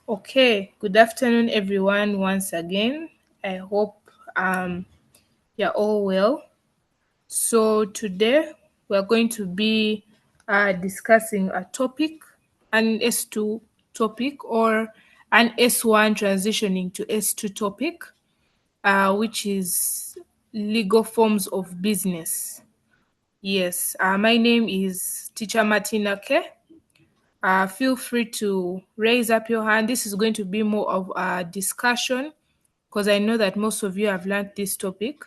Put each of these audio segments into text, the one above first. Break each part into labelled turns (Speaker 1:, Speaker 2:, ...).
Speaker 1: Okay, good afternoon, everyone, once again. I hope um, you're all well. So, today we're going to be discussing a topic, an S2 topic, or an S1 transitioning to S2 topic, which is legal forms of business. Yes, my name is Teacher Martina K. Feel free to raise up your hand. This is going to be more of a discussion because I know that most of you have learned this topic.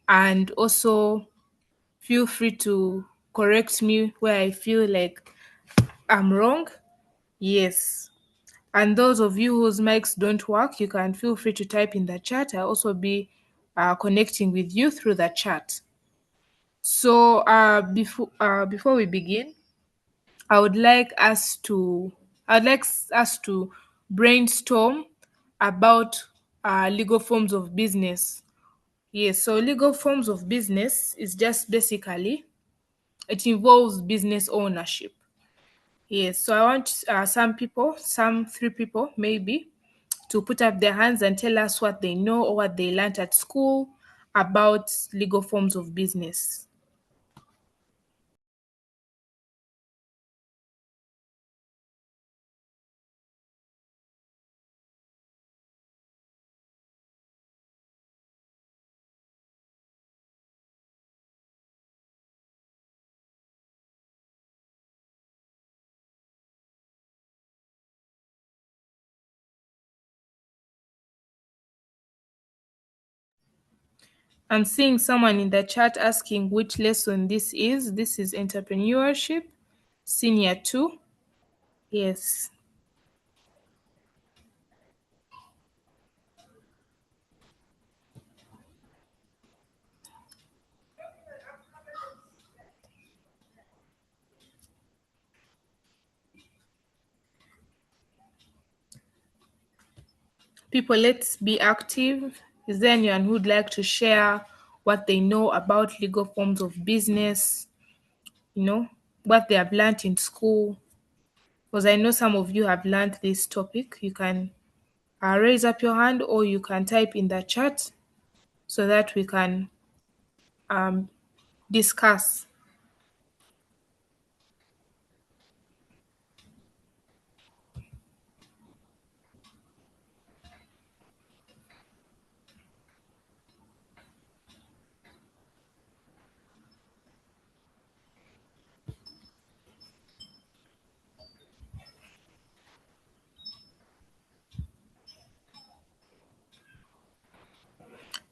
Speaker 1: And also, feel free to correct me where I feel like I'm wrong. Yes. And those of you whose mics don't work, you can feel free to type in the chat. I'll also be connecting with you through the chat. So before we begin, I would like us to brainstorm about legal forms of business. Yes, so legal forms of business is just basically it involves business ownership. Yes, so I want some three people maybe, to put up their hands and tell us what they know or what they learned at school about legal forms of business. I'm seeing someone in the chat asking which lesson this is. This is Entrepreneurship, Senior 2. Yes. People, let's be active. Is there anyone who'd like to share what they know about legal forms of business? You know, what they have learned in school? Because I know some of you have learned this topic. You can raise up your hand or you can type in the chat so that we can um, discuss.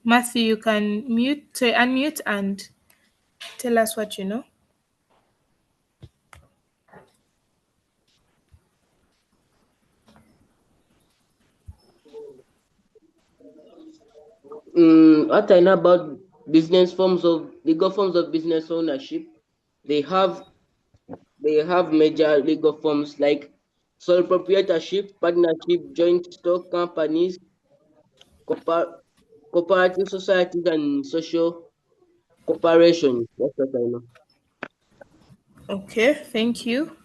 Speaker 1: Matthew, you can unmute and tell us what you know.
Speaker 2: What I know about business forms of legal forms of business ownership, they have major legal forms like sole proprietorship, partnership, joint stock companies, cooper- cooperative societies, and social corporations. That's what I know.
Speaker 1: Okay, thank you.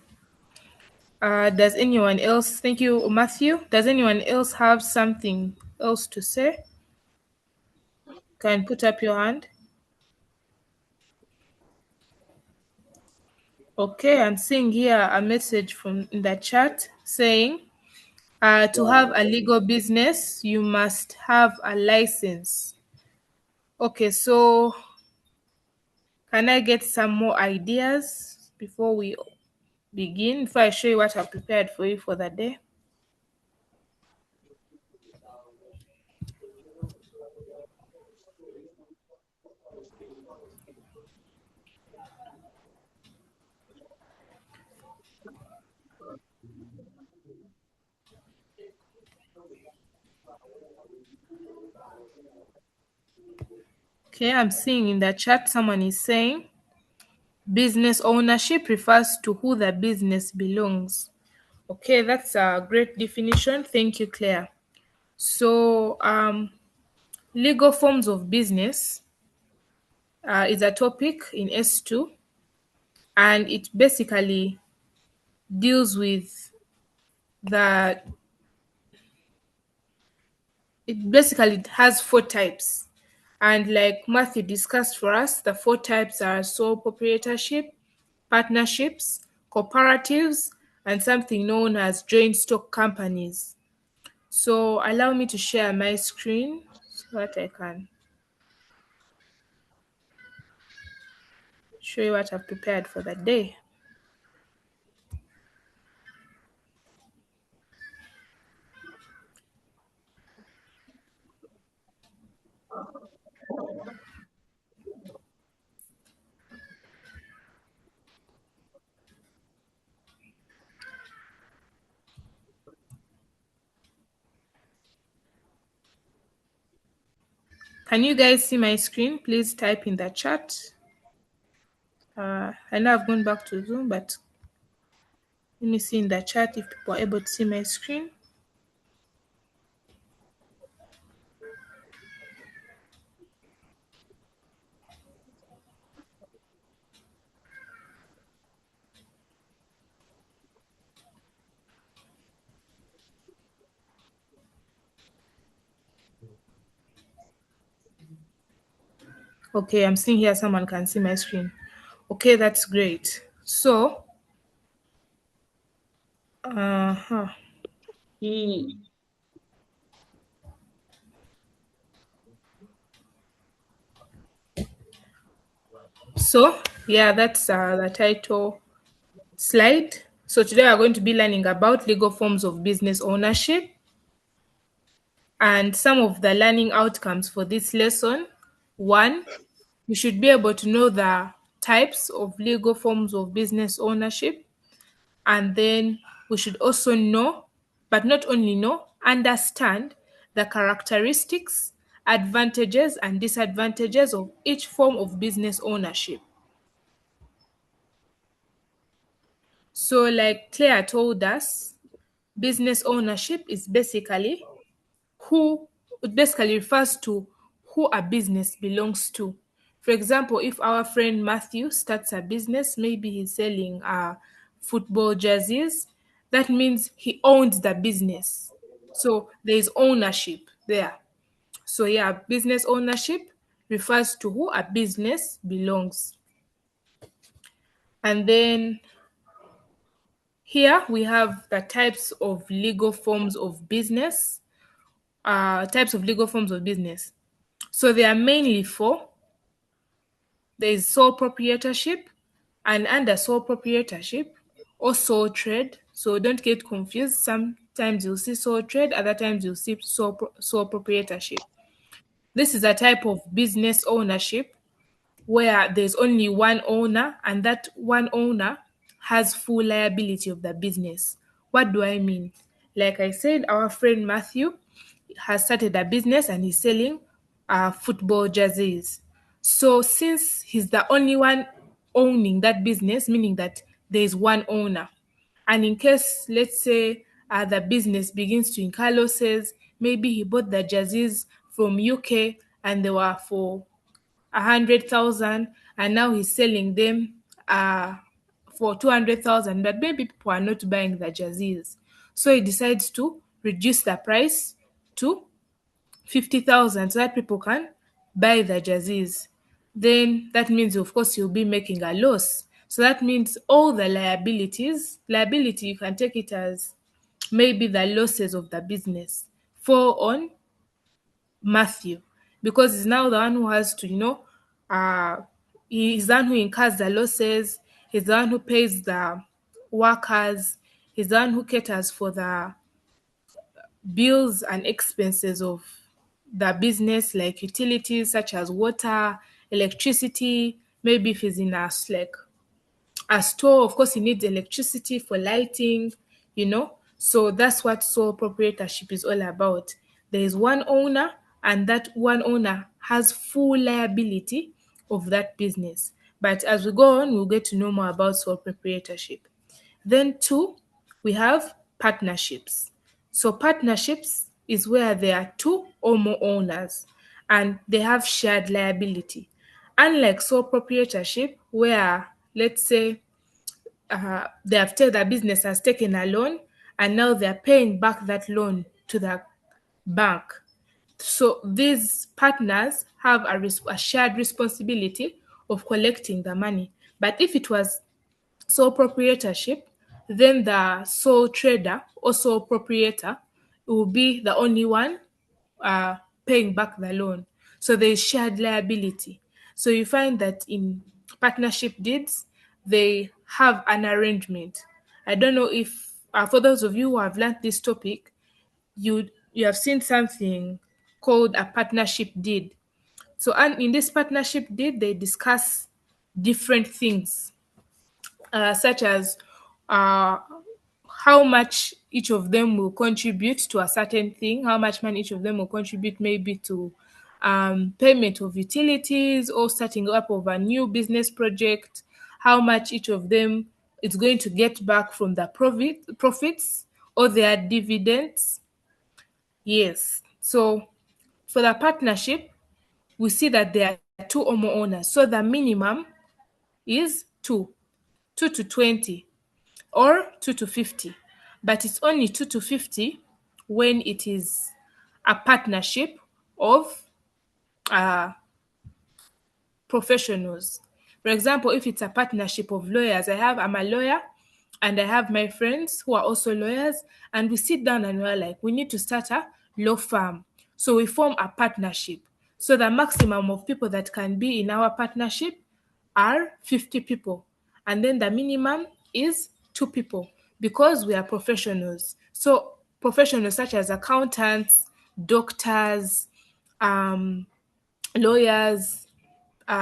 Speaker 1: Does anyone else? Thank you, Matthew. Does anyone else have something else to say? Can put up your hand. Okay, I'm seeing here a message from in the chat saying, to have a legal business, you must have a license. Okay, so can I get some more ideas before we begin? Before I show you what I've prepared for you for the day. Okay, I'm seeing in the chat someone is saying business ownership refers to who the business belongs. Okay, that's a great definition. Thank you, Claire. So, legal forms of business is a topic in S2, and it basically deals with the it basically has four types. And like Matthew discussed for us, the four types are sole proprietorship, partnerships, cooperatives, and something known as joint stock companies. So allow me to share my screen so that I can show you what I've prepared for the day. Can you guys see my screen? Please type in the chat. I know I've gone back to Zoom, but let me see in the chat if people are able to see my screen. Okay, I'm seeing here someone can see my screen. Okay, that's great. So, uh-huh.
Speaker 2: He
Speaker 1: So yeah, that's the title slide. So today we're going to be learning about legal forms of business ownership and some of the learning outcomes for this lesson. One, you should be able to know the types of legal forms of business ownership. And then we should also know, but not only know, understand the characteristics, advantages, and disadvantages of each form of business ownership. So, like Claire told us, business ownership is basically who it basically refers to who a business belongs to. For example, if our friend Matthew starts a business, maybe he's selling football jerseys, that means he owns the business. So there is ownership there. So yeah, business ownership refers to who a business belongs. And then here we have the types of legal forms of business. Types of legal forms of business. So there are mainly four. There is sole proprietorship, and under sole proprietorship, or sole trade. So don't get confused. Sometimes you'll see sole trade, other times you'll see sole proprietorship. This is a type of business ownership where there's only one owner and that one owner has full liability of the business. What do I mean? Like I said, our friend Matthew has started a business and he's selling football jerseys. So since he's the only one owning that business, meaning that there's one owner, and in case, let's say, the business begins to incur losses, maybe he bought the jerseys from UK and they were for 100,000 and now he's selling them for 200,000, but maybe people are not buying the jerseys. So he decides to reduce the price to 50,000 so that people can buy the jerseys. Then that means, of course, you'll be making a loss. So that means all the liability, you can take it as maybe the losses of the business fall on Matthew, because he's now the one who has to, he's the one who incurs the losses, he's the one who pays the workers, he's the one who caters for the bills and expenses of the business, like utilities such as water, electricity. Maybe if he's in a store, of course, he needs electricity for lighting. So that's what sole proprietorship is all about. There is one owner, and that one owner has full liability of that business. But as we go on, we'll get to know more about sole proprietorship. Then, two, we have partnerships. So, partnerships is where there are two or more owners and they have shared liability. Unlike sole proprietorship, where let's say the business has taken a loan and now they're paying back that loan to the bank. So these partners have a shared responsibility of collecting the money. But if it was sole proprietorship, then the sole trader or sole proprietor will be the only one uh, paying back the loan. So there is shared liability. So you find that in partnership deeds, they have an arrangement. I don't know if, for those of you who have learned this topic, you have seen something called a partnership deed. So, and in this partnership deed, they discuss different things, such as uh, how much each of them will contribute to a certain thing, how much money each of them will contribute maybe to payment of utilities or starting up of a new business project, how much each of them is going to get back from the profits or their dividends. Yes. So for the partnership, we see that there are two or more owners. So the minimum is two, 2 to 20 or 2 to 50. But it's only 2 to 50 when it is a partnership of uh, professionals. For example, if it's a partnership of lawyers, I'm a lawyer and I have my friends who are also lawyers, and we sit down and we're like, we need to start a law firm. So we form a partnership. So the maximum of people that can be in our partnership are 50 people. And then the minimum is 2 people because we are professionals. So professionals such as accountants, doctors, um, lawyers,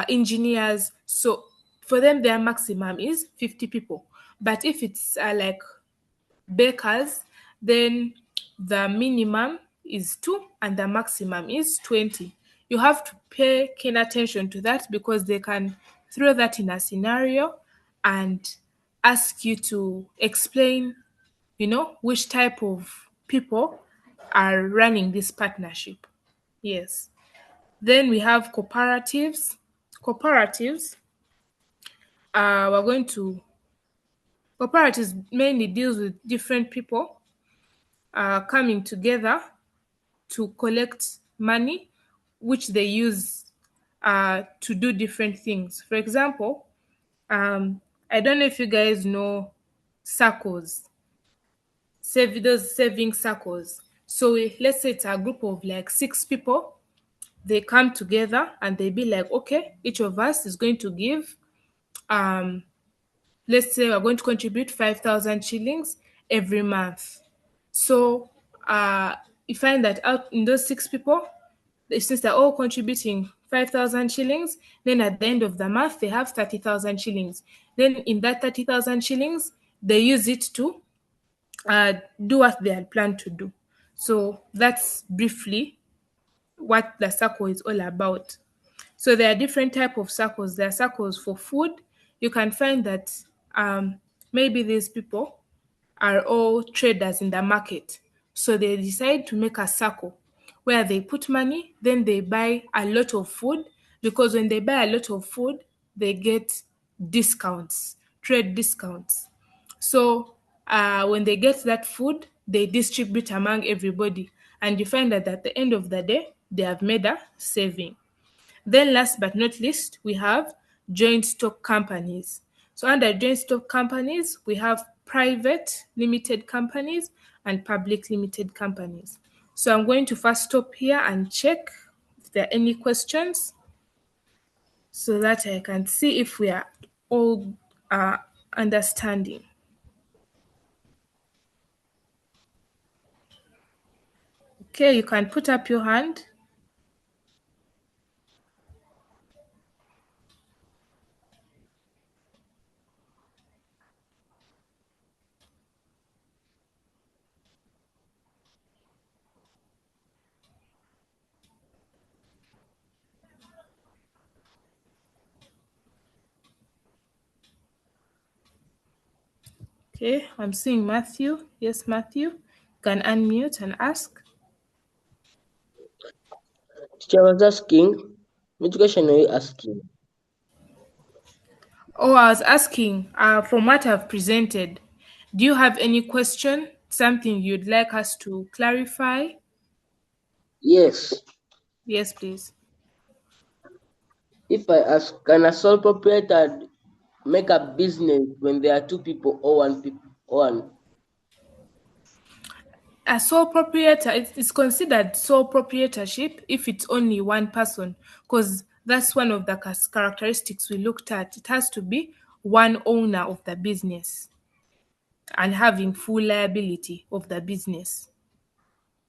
Speaker 1: engineers. So for them, their maximum is 50 people. But if it's like bakers, then the minimum is 2 and the maximum is 20. You have to pay keen attention to that because they can throw that in a scenario and ask you to explain, which type of people are running this partnership. Yes. Then we have cooperatives. Cooperatives, we're going to cooperatives mainly deals with different people coming together to collect money, which they use to do different things. For example, I don't know if you guys know circles, those saving circles. So let's say it's a group of like 6 people. They come together and they be like, okay, each of us is going to give um let's say we're going to contribute 5,000 shillings every month. So you find that out in those 6 people, since they're all contributing 5,000 shillings, then at the end of the month, they have 30,000 shillings. Then in that 30,000 shillings, they use it to do what they had planned to do. So that's briefly what the circle is all about. So there are different type of circles. There are circles for food. You can find that um, maybe these people are all traders in the market. So they decide to make a circle where they put money, then they buy a lot of food, because when they buy a lot of food, they get discounts, trade discounts. So when they get that food, they distribute among everybody. And you find that at the end of the day, they have made a saving. Then, last but not least, we have joint stock companies. So, under joint stock companies, we have private limited companies and public limited companies. So, I'm going to first stop here and check if there are any questions so that I can see if we are all understanding. Okay, you can put up your hand. Okay, I'm seeing Matthew. Yes, Matthew. You can unmute and ask.
Speaker 2: Teacher was asking, which question are you asking?
Speaker 1: Oh, I was asking, from what I've presented, do you have any question, something you'd like us to clarify?
Speaker 2: Yes.
Speaker 1: Yes, please.
Speaker 2: If I ask, can a sole proprietor make a business when there are two people or one people or one?
Speaker 1: A sole proprietor, it's considered sole proprietorship if it's only one person, because that's one of the characteristics we looked at. It has to be one owner of the business and having full liability of the business.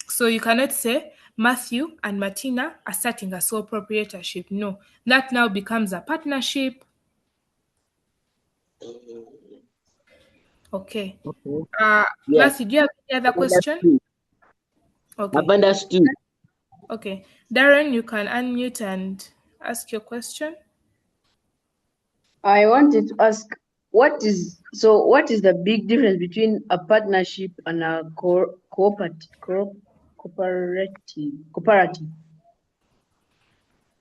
Speaker 1: So you cannot say Matthew and Martina are starting a sole proprietorship. No, that now becomes a partnership. Okay.
Speaker 2: Okay. Yeah.
Speaker 1: Matthew, do you have any other
Speaker 2: I've
Speaker 1: question?
Speaker 2: understood. I've
Speaker 1: Okay.
Speaker 2: understood.
Speaker 1: Okay. Darren, you can unmute and ask your question.
Speaker 3: I wanted to ask, what is the big difference between a partnership and a cooperative?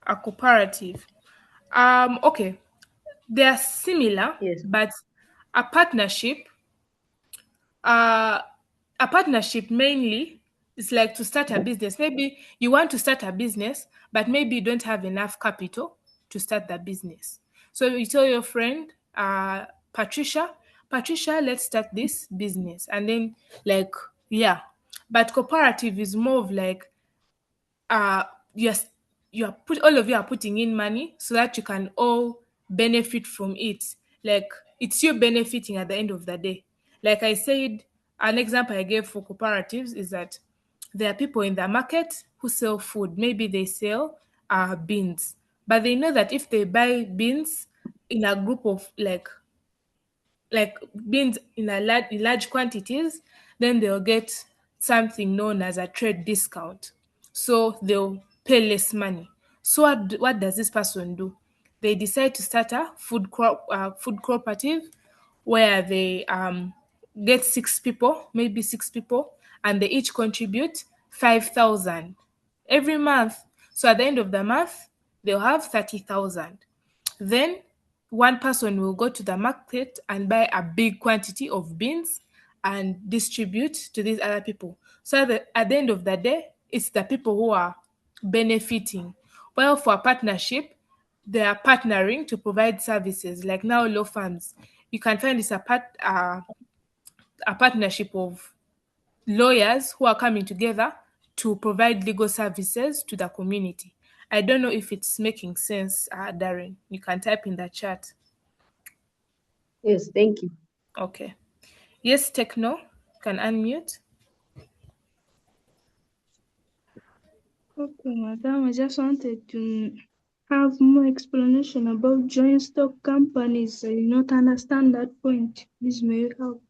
Speaker 1: A cooperative. Okay. They are similar,
Speaker 3: Yes.
Speaker 1: but a partnership, uh, a partnership mainly is like to start a business. Maybe you want to start a business, but maybe you don't have enough capital to start the business. So you tell your friend, Patricia, Patricia, let's start this business. And then, like, yeah. But cooperative is more of like uh you're you're put all of you are putting in money so that you can all benefit from it. Like it's you benefiting at the end of the day. Like I said, an example I gave for cooperatives is that there are people in the market who sell food. Maybe they sell beans, but they know that if they buy beans in a group of like beans in large quantities, then they'll get something known as a trade discount. So they'll pay less money. So what does this person do? They decide to start a food cooperative where they get six people, maybe six people, and they each contribute 5,000 every month. So at the end of the month, they'll have 30,000. Then one person will go to the market and buy a big quantity of beans and distribute to these other people. So at the end of the day, it's the people who are benefiting. Well, for a partnership, they are partnering to provide services. Like now, law firms, you can find it's a partnership of lawyers who are coming together to provide legal services to the community. I don't know if it's making sense, Darren. You can type in the chat.
Speaker 3: Yes, thank you.
Speaker 1: Okay. Yes, Techno, can unmute.
Speaker 4: Okay, madam, I just wanted to have more explanation about joint stock companies. I did not understand that point. Please may you help?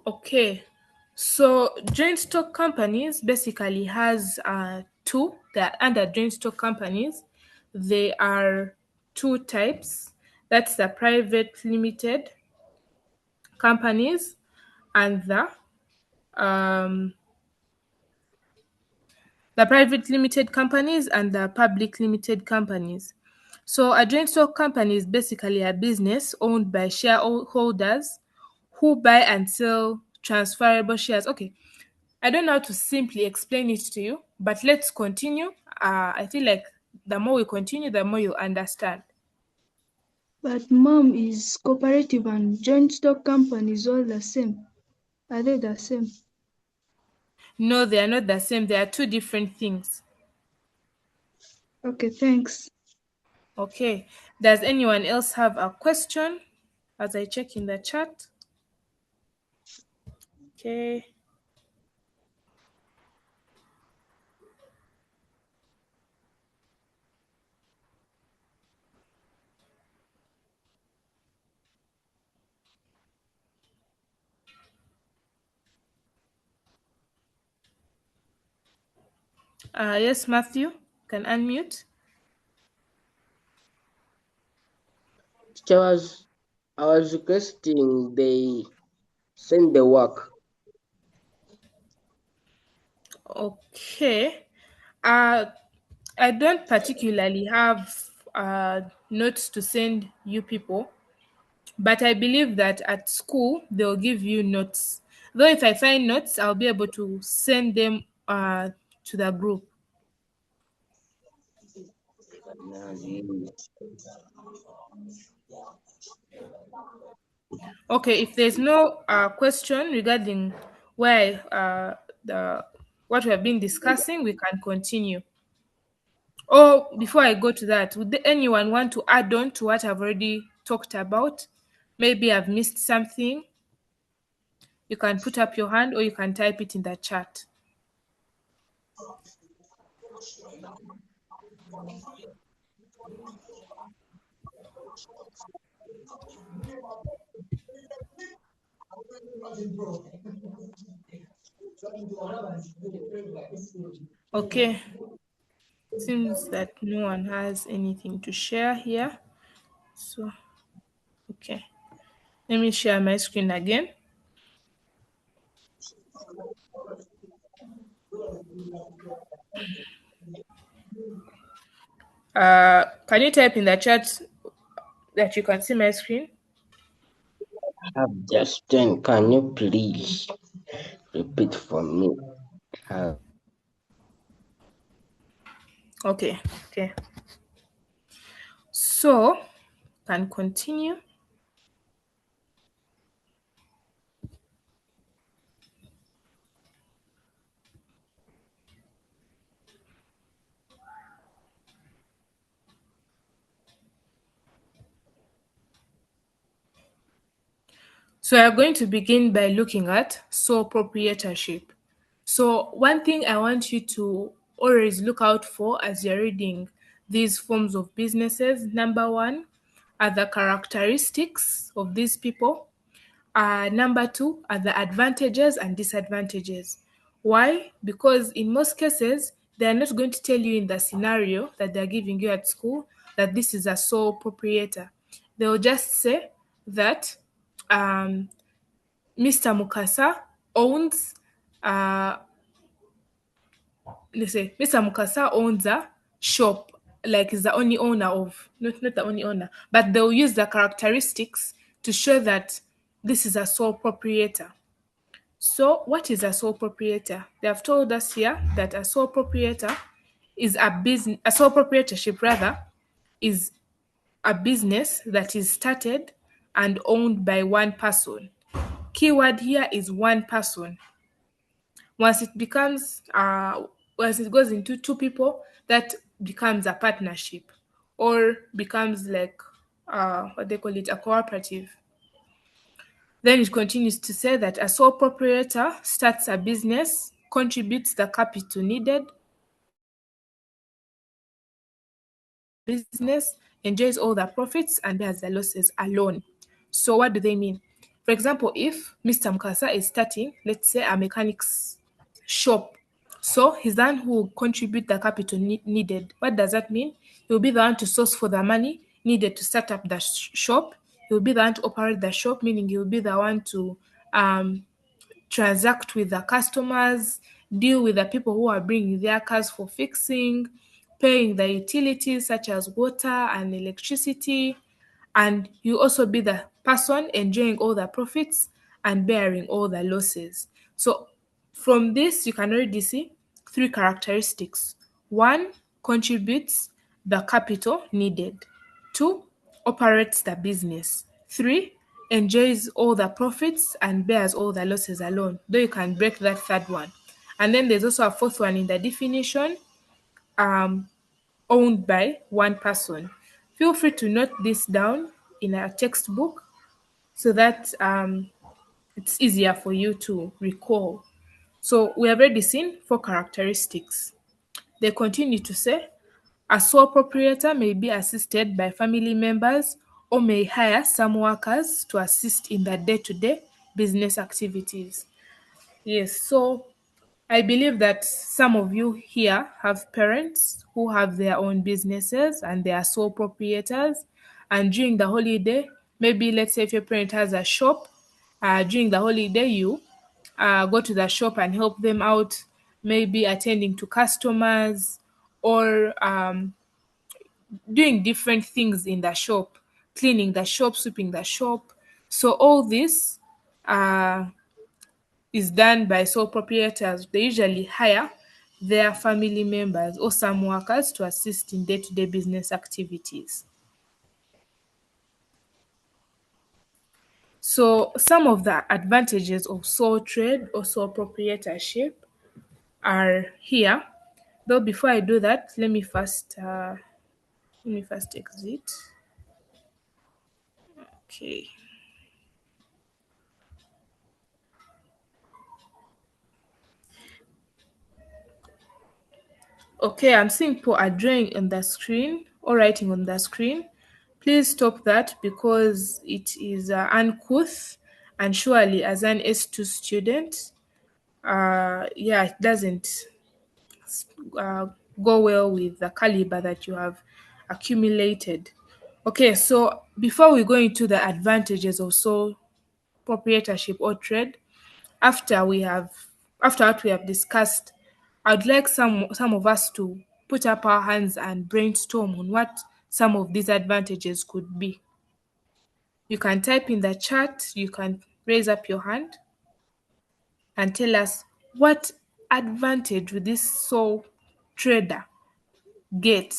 Speaker 1: Okay. So joint stock companies basically has two. They're under joint stock companies. They are two types. That's the private limited companies and um, the private limited companies and the public limited companies. So a joint stock company is basically a business owned by shareholders who buy and sell transferable shares. Okay, I don't know how to simply explain it to you, but let's continue. I feel like the more we continue, the more you understand.
Speaker 4: But mom, is cooperative and joint stock companies all the same? Are they the same?
Speaker 1: No, they are not the same. They are two different things.
Speaker 4: Okay, thanks.
Speaker 1: Okay. Does anyone else have a question as I check in the chat? Okay. Yes, Matthew, can unmute.
Speaker 2: Teacher I was requesting they send the work.
Speaker 1: Okay. Uh, I don't particularly have notes to send you people, but I believe that at school they'll give you notes. Though if I find notes, I'll be able to send them uh, to the group. Okay, if there's no question regarding where the what we have been discussing, we can continue. Oh, before I go to that, would anyone want to add on to what I've already talked about? Maybe I've missed something. You can put up your hand or you can type it in the chat. Okay, seems that no one has anything to share here. So, okay, let me share my screen again. Can you type in the chat that you can see my screen?
Speaker 2: Have just 10. Can you please repeat for me? Have
Speaker 1: Okay, okay. So, can continue. So, we are going to begin by looking at sole proprietorship. So, one thing I want you to always look out for as you're reading these forms of businesses, number one, are the characteristics of these people. Number two are the advantages and disadvantages. Why? Because in most cases, they're not going to tell you in the scenario that they're giving you at school that this is a sole proprietor. They'll just say that um, Mr. Mukasa owns, uh, let's say, Mr. Mukasa owns a shop, like is the only owner of, not the only owner, but they'll use the characteristics to show that this is a sole proprietor. So, what is a sole proprietor? They have told us here that a sole proprietor is a business, a sole proprietorship rather, is a business that is started and owned by one person. Keyword here is one person. Once it becomes, once it goes into two people, that becomes a partnership or becomes like, what they call it, a cooperative. Then it continues to say that a sole proprietor starts a business, contributes the capital needed, business, enjoys all the profits, and bears the losses alone. So, what do they mean? For example, if Mr. Mukasa is starting, let's say, a mechanics shop, so he's the one who will contribute the capital needed. What does that mean? He'll be the one to source for the money needed to set up the shop. He'll be the one to operate the shop, meaning he'll be the one to um, transact with the customers, deal with the people who are bringing their cars for fixing, paying the utilities such as water and electricity, and you also be the person enjoying all the profits and bearing all the losses. So, from this, you can already see three characteristics. One, contributes the capital needed. Two, operates the business. Three, enjoys all the profits and bears all the losses alone, though you can break that third one. And then there's also a fourth one in the definition, um, owned by one person. Feel free to note this down in a textbook so that it's easier for you to recall. So we have already seen four characteristics. They continue to say a sole proprietor may be assisted by family members or may hire some workers to assist in the day to day business activities. Yes, so I believe that some of you here have parents who have their own businesses and they are sole proprietors. And during the holiday, maybe let's say if your parent has a shop, during the holiday, you go to the shop and help them out, maybe attending to customers or doing different things in the shop, cleaning the shop, sweeping the shop. So all this uh, is done by sole proprietors. They usually hire their family members or some workers to assist in day-to-day business activities. So some of the advantages of sole trade or sole proprietorship are here. Though before I do that, let me first exit. Okay. Okay, I'm seeing people are drawing on the screen or writing on the screen. Please stop that because it is uncouth, and surely as an S2 student, yeah, it doesn't uh, go well with the caliber that you have accumulated. Okay, so before we go into the advantages of sole proprietorship or trade, after we have after what we have discussed, I'd like some of us to put up our hands and brainstorm on what some of these advantages could be. You can type in the chat, you can raise up your hand and tell us what advantage would this sole trader get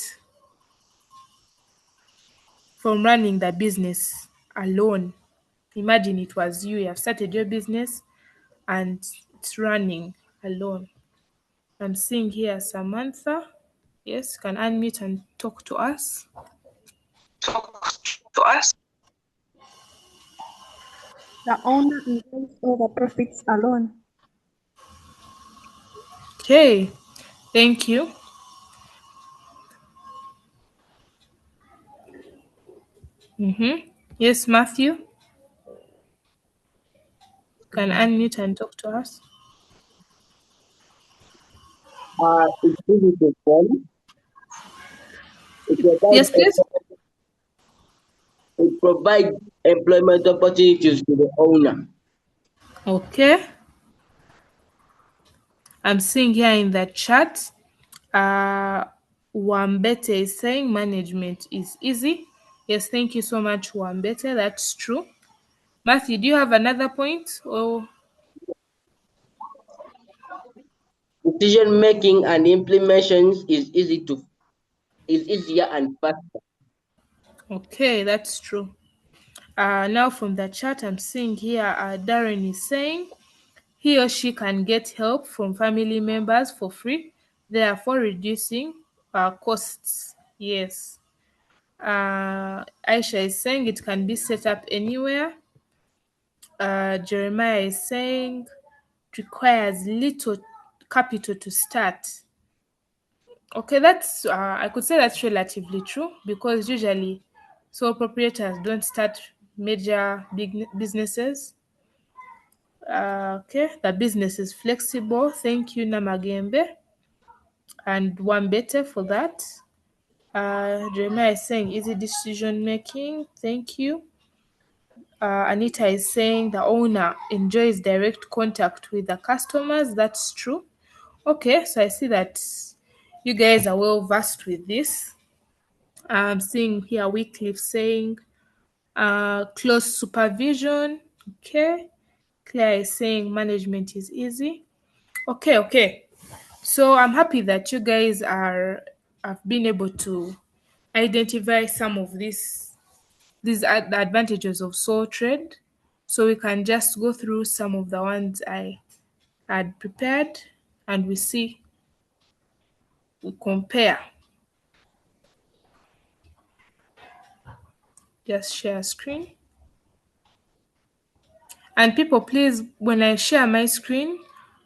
Speaker 1: from running the business alone. Imagine it was you have started your business and it's running alone. I'm seeing here Samantha. Yes, can unmute and talk to us.
Speaker 4: The owner enjoys all the profits alone.
Speaker 1: Okay, thank you. Yes, Matthew, can unmute and talk to us.
Speaker 2: It's easy to form.
Speaker 1: Yes, please.
Speaker 2: It provides employment opportunities to the owner.
Speaker 1: Okay, I'm seeing here in the chat, Wambete is saying management is easy. Yes, thank you so much, Wambete. That's true. Matthew, do you have another point? Oh,
Speaker 2: Decision making and implementations is easier and faster.
Speaker 1: okay, that's true. Now from the chat, I'm seeing here Darren is saying he or she can get help from family members for free, therefore reducing costs. Yes. Aisha is saying it can be set up anywhere. Jeremiah is saying it requires little capital to start. Okay, that's I could say that's relatively true because usually sole proprietors don't start major big businesses. Okay, the business is flexible. Thank you, Namagembe, and one better for that. Jeremiah is saying easy decision making. Thank you. Anita is saying the owner enjoys direct contact with the customers. That's true. Okay, so I see that you guys are well versed with this. I'm seeing here Wycliffe saying close supervision. Okay. Claire is saying management is easy. Okay. So I'm happy that you guys have been able to identify some of these are the advantages of sole trade. So we can just go through some of the ones I had prepared and we compare. Just share screen. And people, please, when I share my screen,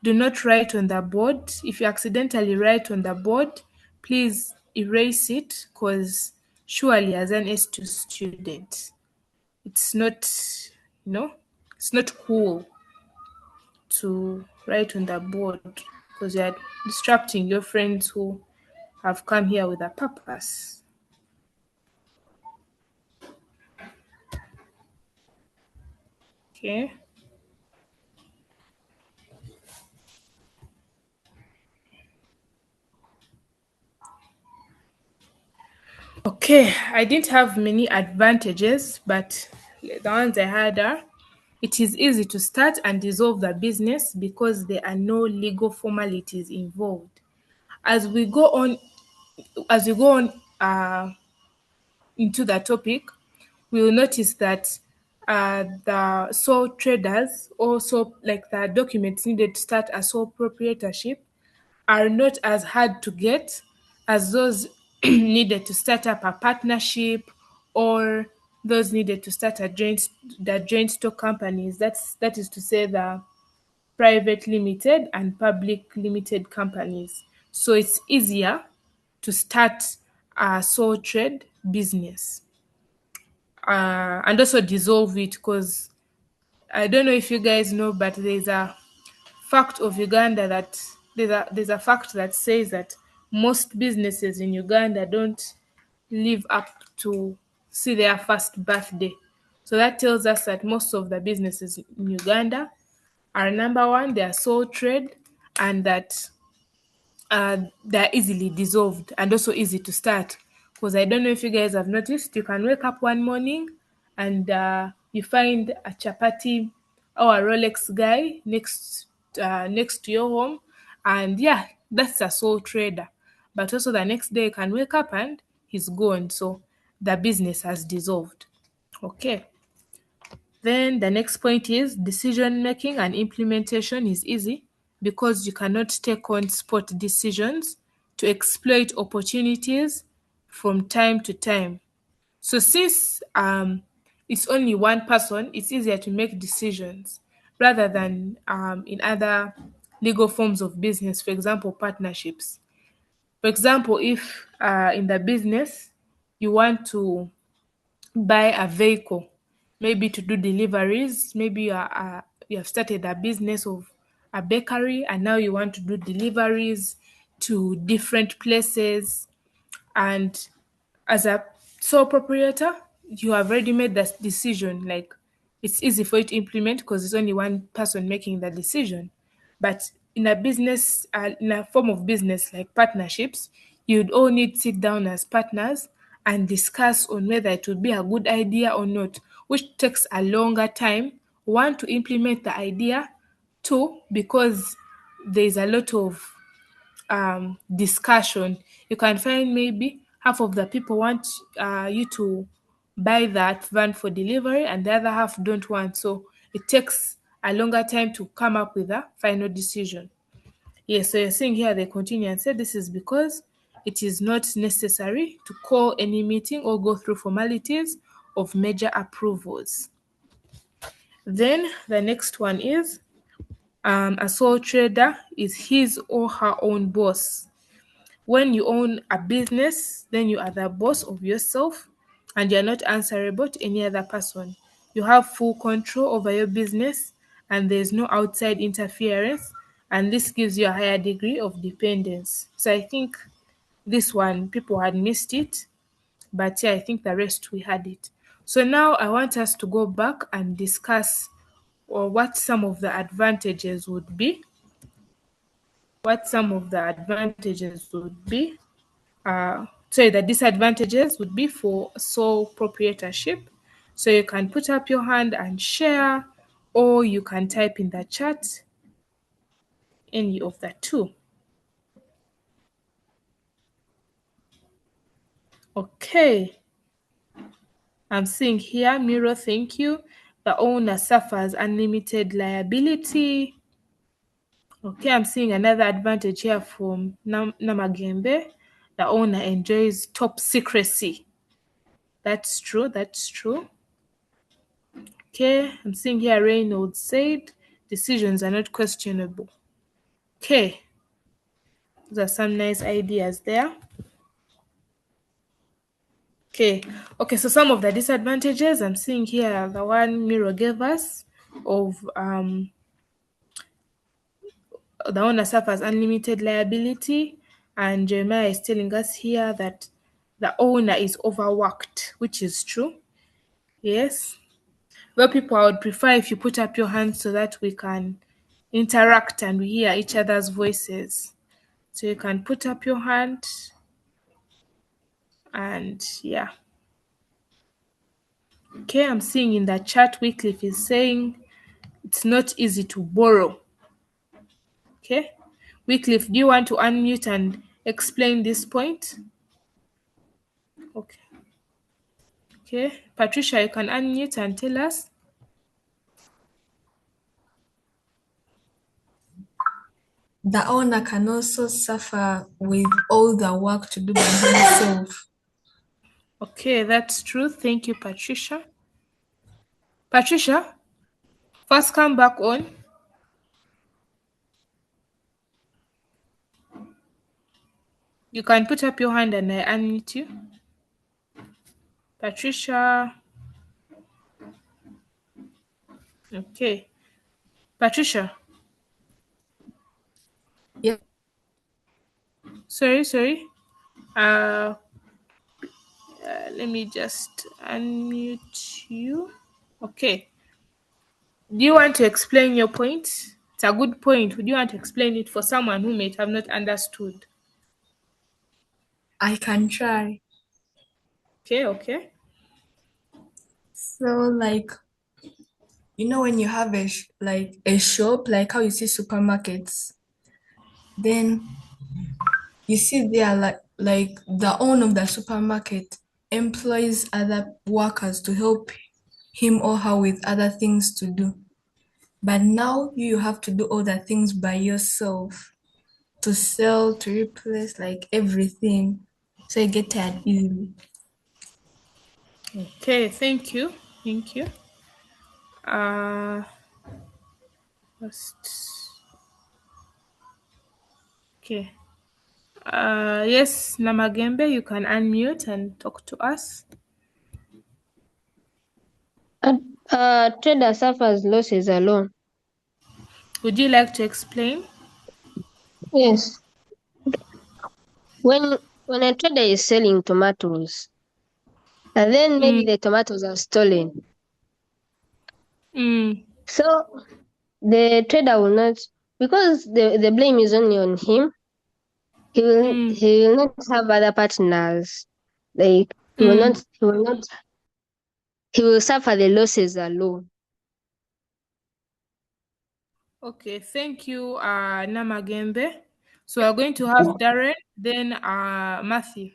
Speaker 1: do not write on the board. If you accidentally write on the board, please erase it because surely as an S2 student, it's not, it's not cool to write on the board because you're disrupting your friends who have come here with a purpose. Okay. Okay, I didn't have many advantages, but the ones I had are It is easy to start and dissolve the business because there are no legal formalities involved. As we go on, as we go on into the topic, we will notice that the sole traders, also like the documents needed to start a sole proprietorship, are not as hard to get as those needed to start up a partnership, or those needed to start the joint stock companies. That is to say the private limited and public limited companies. So it's easier to start a sole trade business and also dissolve it, because I don't know if you guys know, but there's a fact of Uganda that there's a fact that says that most businesses in Uganda don't live up to see their first birthday. So that tells us that most of the businesses in Uganda are, number one, they are sole trade, and that they're easily dissolved and also easy to start. Because I don't know if you guys have noticed, you can wake up one morning and you find a chapati or a Rolex guy next to your home, and yeah, that's a sole trader. But also the next day you can wake up and he's gone, so the business has dissolved. Okay. Then the next point is decision making and implementation is easy because you cannot take on spot decisions to exploit opportunities from time to time. So since it's only one person, it's easier to make decisions rather than in other legal forms of business, for example, partnerships. For example, if in the business you want to buy a vehicle, maybe to do deliveries. Maybe you have started a business of a bakery and now you want to do deliveries to different places. And as a sole proprietor, you have already made that decision. Like, it's easy for you to implement because it's only one person making the decision. But in a business, in a form of business like partnerships, you'd all need to sit down as partners and discuss on whether it would be a good idea or not, which takes a longer time. One, to implement the idea. Two, because there's a lot of discussion. You can find maybe half of the people want you to buy that van for delivery and the other half don't want. So it takes a longer time to come up with a final decision. Yes, so you're seeing here they continue and say this is because it is not necessary to call any meeting or go through formalities of major approvals. Then the next one is a sole trader is his or her own boss. When you own a business, then you are the boss of yourself and you're not answerable to any other person. You have full control over your business and there's no outside interference, and this gives you a higher degree of dependence. So I think this one people had missed it, but yeah, I think the rest we had it. So now I want us to go back and discuss what some of the advantages would be. What some of the advantages would be sorry, the disadvantages would be for sole proprietorship. So you can put up your hand and share, or you can type in the chat any of the two. Okay, I'm seeing here, Miro, thank you. The owner suffers unlimited liability. Okay, I'm seeing another advantage here from Namagembe. The owner enjoys top secrecy. That's true, that's true. Okay, I'm seeing here Reynolds said decisions are not questionable. Okay, those are some nice ideas there. Okay, so some of the disadvantages I'm seeing here, the one Miro gave us of the owner suffers unlimited liability, and Jeremiah is telling us here that the owner is overworked, which is true. Yes. Well, people, I would prefer if you put up your hands so that we can interact and we hear each other's voices. So you can put up your hand and yeah. Okay, I'm seeing in the chat Wycliffe is saying it's not easy to borrow. Okay. Wycliffe, do you want to unmute and explain this point? Okay. Okay. Patricia, you can unmute and tell us.
Speaker 5: The owner can also suffer with all the work to do by himself.
Speaker 1: Okay, that's true. Thank you, Patricia. Patricia, first come back on. You can put up your hand and I unmute you. Patricia. Okay. Patricia.
Speaker 5: Yeah.
Speaker 1: Sorry. Let me just unmute you. Okay. Do you want to explain your point? It's a good point. Would you want to explain it for someone who may have not understood?
Speaker 5: I can try.
Speaker 1: Okay.
Speaker 5: So, like, when you have a shop, like how you see supermarkets, then you see there like the owner of the supermarket employs other workers to help him or her with other things to do. But now you have to do all the things by yourself to sell, to replace like everything. So you get tired easily.
Speaker 1: Okay, thank you. First. Okay. Yes, Namagembe, you can unmute and talk to us.
Speaker 6: Trader suffers losses alone.
Speaker 1: Would you like to explain?
Speaker 6: Yes. When a trader is selling tomatoes, and then maybe
Speaker 1: Mm,
Speaker 6: the tomatoes are stolen.
Speaker 1: mm,
Speaker 6: So the trader will not, because the blame is only on him,
Speaker 1: mm,
Speaker 6: he will not have other partners. Like
Speaker 1: mm.
Speaker 6: he will suffer the losses alone.
Speaker 1: Okay, thank you, Namagembe. So we're going to have Darren, then Matthew.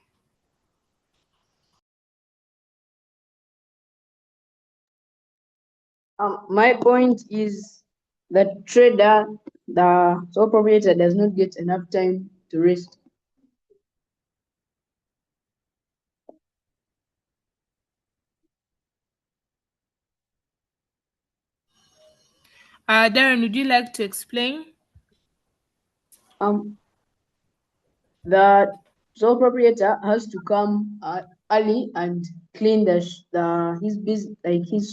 Speaker 3: My point is the trader, the sole proprietor, does not get enough time to rest.
Speaker 1: Darren, would you like to explain?
Speaker 3: The sole proprietor has to come early and clean his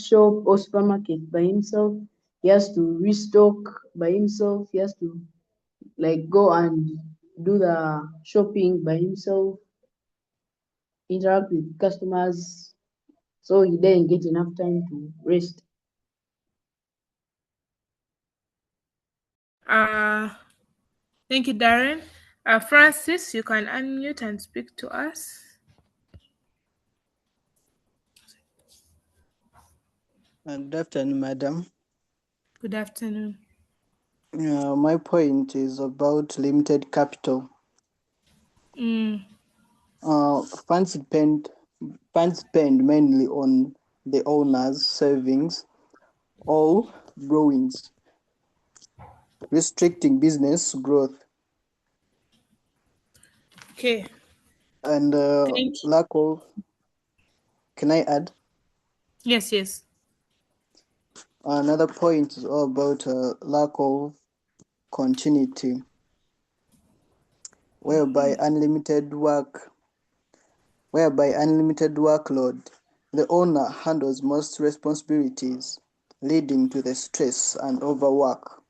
Speaker 3: shop or supermarket by himself. He has to restock by himself. He has to go and do the shopping by himself, interact with customers, so he didn't get enough time to rest.
Speaker 1: Thank you, Darren. Francis, you can unmute and speak to us.
Speaker 7: Good afternoon, madam.
Speaker 1: Good afternoon.
Speaker 7: My point is about limited capital. Funds spent mainly on the owner's savings or borrowings, restricting business growth
Speaker 1: Okay.
Speaker 7: and
Speaker 1: Thank you.
Speaker 7: lack of. Can I add?
Speaker 1: Yes.
Speaker 7: Another point is all about lack of continuity, whereby unlimited workload, the owner handles most responsibilities, leading to the stress and overwork.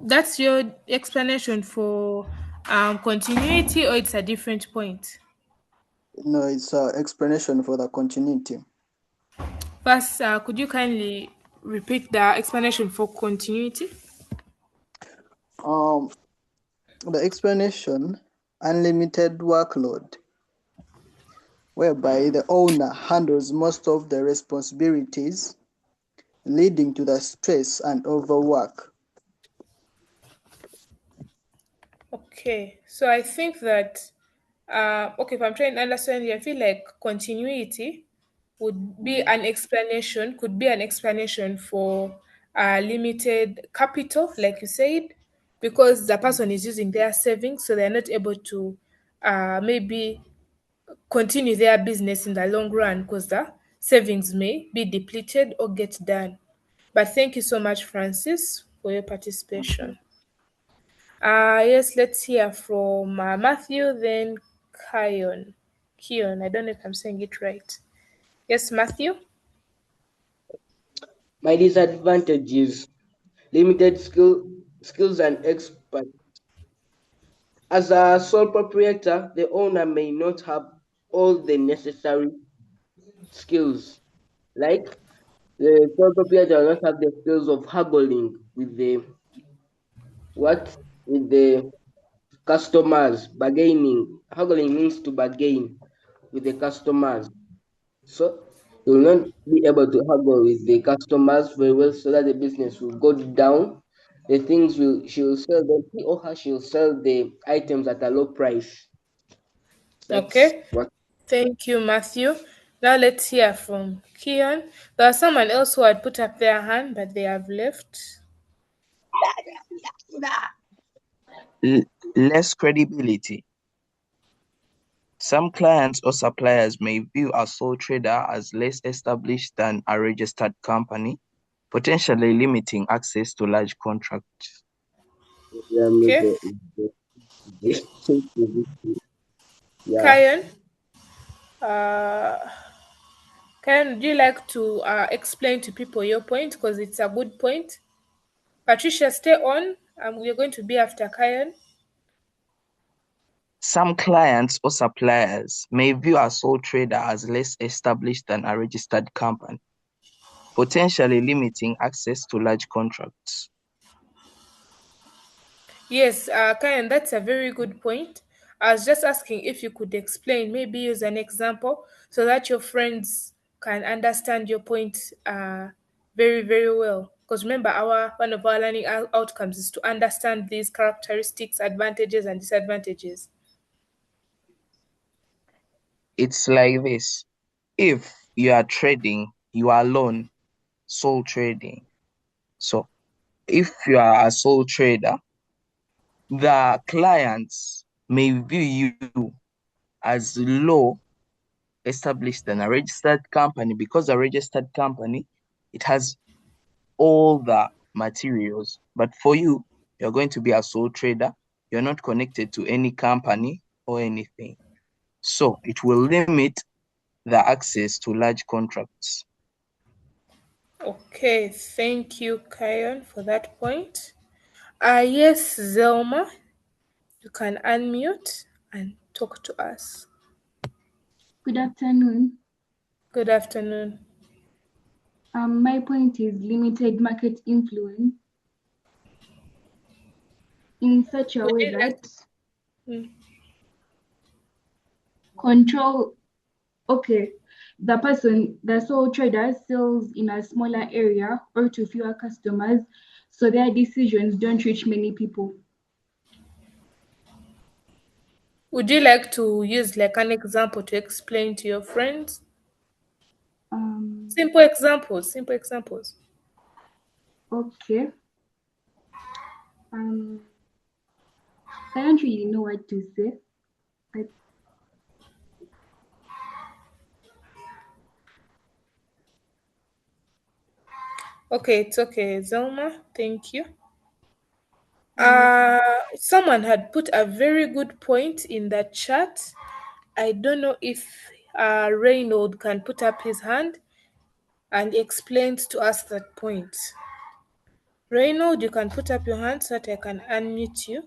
Speaker 1: That's your explanation for continuity, or it's a different point?
Speaker 7: No, it's an explanation for the continuity.
Speaker 1: First, could you kindly repeat the explanation for continuity?
Speaker 7: Um, the explanation, unlimited workload, whereby the owner handles most of the responsibilities, leading to the stress and overwork.
Speaker 1: Okay, so I think that okay, if I'm trying to understand you, I feel like continuity would be an explanation, could be an explanation for limited capital, like you said, because the person is using their savings, so they're not able to maybe continue their business in the long run because the savings may be depleted or get done. But thank you so much, Francis, for your participation. Yes, let's hear from Matthew, then Kion. Kion, I don't know if I'm saying it right. Yes, Matthew?
Speaker 2: My disadvantage is limited skills and expert. As a sole proprietor, the owner may not have all the necessary skills. Like the sole proprietor will not have the skills of haggling with the what with the customers, bargaining. Haggling means to bargain with the customers. So you will not be able to haggle with the customers very well so that the business will go down. The things will she will sell them, he or her she will sell the items at a low price. That's
Speaker 1: Okay.
Speaker 2: what.
Speaker 1: Thank you, Matthew. Now let's hear from Kion. There was someone else who had put up their hand, but they have left.
Speaker 8: Less credibility. Some clients or suppliers may view a sole trader as less established than a registered company, potentially limiting access to large contracts.
Speaker 1: Okay.
Speaker 2: Yeah.
Speaker 1: Kion, uh, Kion, do you like to explain to people your point? Because it's a good point. Patricia, stay on. We're going to be after Kion.
Speaker 8: Some clients or suppliers may view a sole trader as less established than a registered company, potentially limiting access to large contracts.
Speaker 1: Yes, Kayan, that's a very good point. I was just asking if you could explain, maybe use an example so that your friends can understand your point very, very well. Because remember, our one of our learning outcomes is to understand these characteristics, advantages, and disadvantages.
Speaker 8: It's like this. If you are trading, you are alone, sole trading. So if you are a sole trader, the clients may view you as low established than a registered company because a registered company, it has all the materials. But for you, you're going to be a sole trader. You're not connected to any company or anything. So it will limit the access to large contracts.
Speaker 1: Okay, thank you, Kayan, for that point. Yes, Zelma, you can unmute and talk to us.
Speaker 4: Good afternoon.
Speaker 1: Good afternoon.
Speaker 4: My point is limited market influence in such a
Speaker 1: Would
Speaker 4: way
Speaker 1: you like
Speaker 4: that
Speaker 1: to?
Speaker 4: control, okay, the sole trader sells in a smaller area or to fewer customers, so their decisions don't reach many people.
Speaker 1: Would you like to use like an example to explain to your friends?
Speaker 4: Um,
Speaker 1: Simple examples, simple examples.
Speaker 4: okay. Um, I don't really know what to say. But
Speaker 1: Okay, it's okay, Zelma. Thank you.
Speaker 4: you're welcome.
Speaker 1: Someone had put a very good point in the chat. I don't know if Reynold can put up his hand and explain to us that point. Reynold, you can put up your hand so that I can unmute you.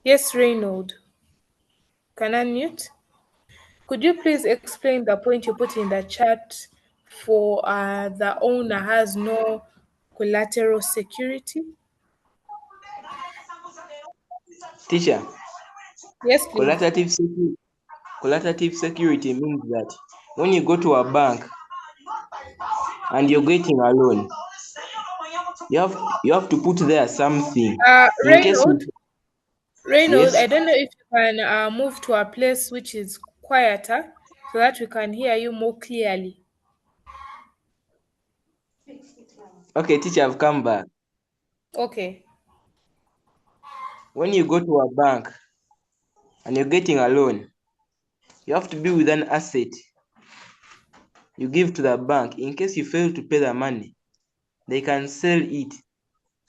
Speaker 1: Yes, Reynold, can unmute. Could you please explain the point you put in the chat for the owner has no collateral security?
Speaker 2: Teacher.
Speaker 1: Yes, please.
Speaker 2: Collateral security, collateral security means that when you go to a bank and you're getting a loan, you have to put there something in case
Speaker 1: Reynold, Reynold, I
Speaker 2: yes.
Speaker 1: don't know if you can move to a place which is quieter so that we can hear you more clearly.
Speaker 2: Okay, teacher, I've come back.
Speaker 1: Okay.
Speaker 2: When you go to a bank and you're getting a loan, you have to be with an asset you give to the bank. In case you fail to pay the money, they can sell it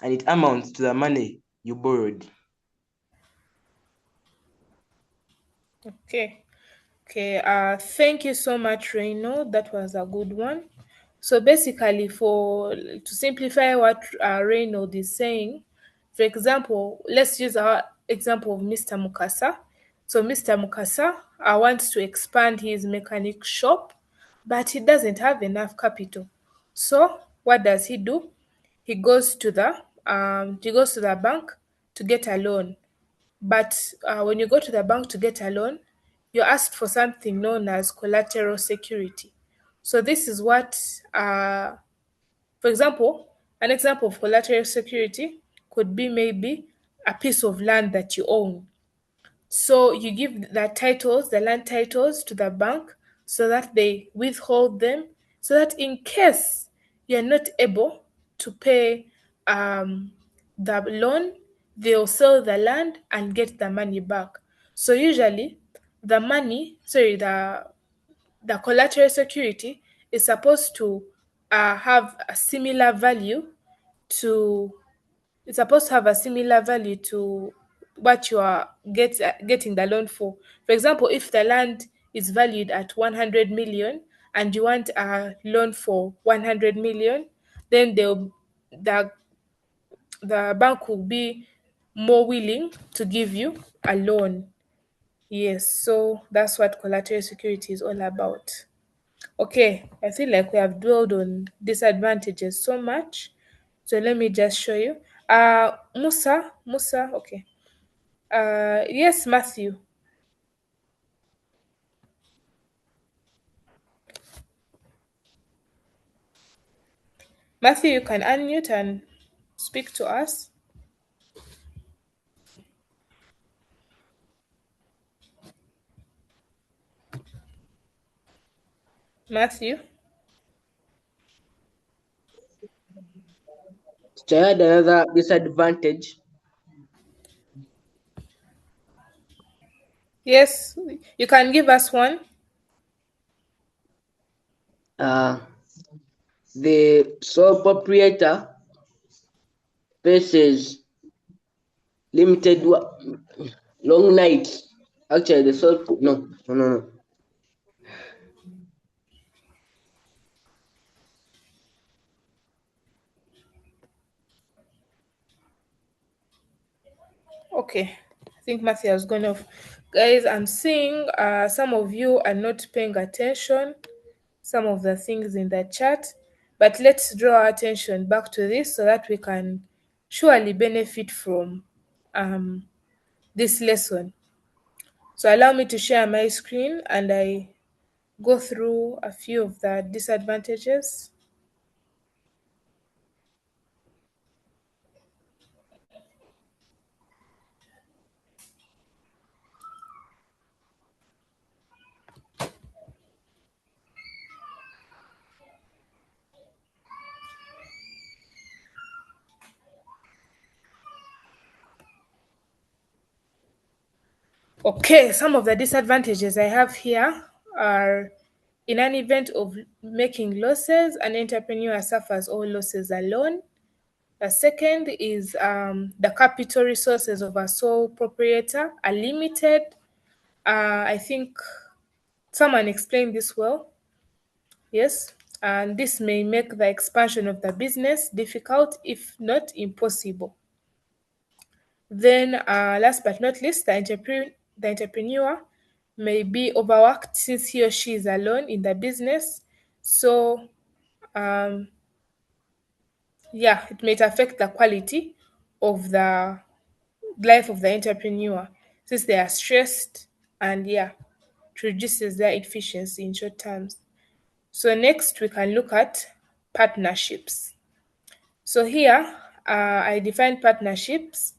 Speaker 2: and it amounts to the money you borrowed.
Speaker 1: Okay. Okay. Thank you so much, Reynold. That was a good one. So basically, for to simplify what Reynold is saying, for example, let's use our example of Mr. Mukasa. So Mr. Mukasa wants to expand his mechanic shop, but he doesn't have enough capital. So what does he do? He goes to the bank to get a loan. But when you go to the bank to get a loan, you're asked for something known as collateral security. So this is what, for example, an example of collateral security could be maybe a piece of land that you own. So you give the land titles to the bank so that they withhold them, so that in case you're not able to pay the loan, they'll sell the land and get the money back. So usually the collateral security is supposed to have a similar value to what you are getting the loan for. For example, if the land is valued at 100 million and you want a loan for 100 million, then the the bank will be more willing to give you a loan. Yes, so that's what collateral security is all about. Okay, I feel like we have dwelled on disadvantages so much. So let me just show you. Musa, okay. Yes, Matthew. Matthew, you can unmute and speak to us. Matthew.
Speaker 2: So I had another disadvantage.
Speaker 1: Yes, you can give us one.
Speaker 2: Uh, the sole proprietor faces limited long nights. Actually, the sole no.
Speaker 1: Okay, I think Matthew has gone off. Guys, I'm seeing some of you are not paying attention, some of the things in the chat, but let's draw our attention back to this so that we can surely benefit from um, this lesson. So allow me to share my screen and I go through a few of the disadvantages. Okay, some of the disadvantages I have here are: in an event of making losses, an entrepreneur suffers all losses alone. The second is the capital resources of a sole proprietor are limited. I think someone explained this well. Yes, and this may make the expansion of the business difficult, if not impossible. Then, last but not least, the entrepreneur may be overworked since he or she is alone in the business. So, um, yeah, it may affect the quality of the life of the entrepreneur. since they are stressed, and yeah, it reduces their efficiency in short terms. So next we can look at partnerships. So here I define partnerships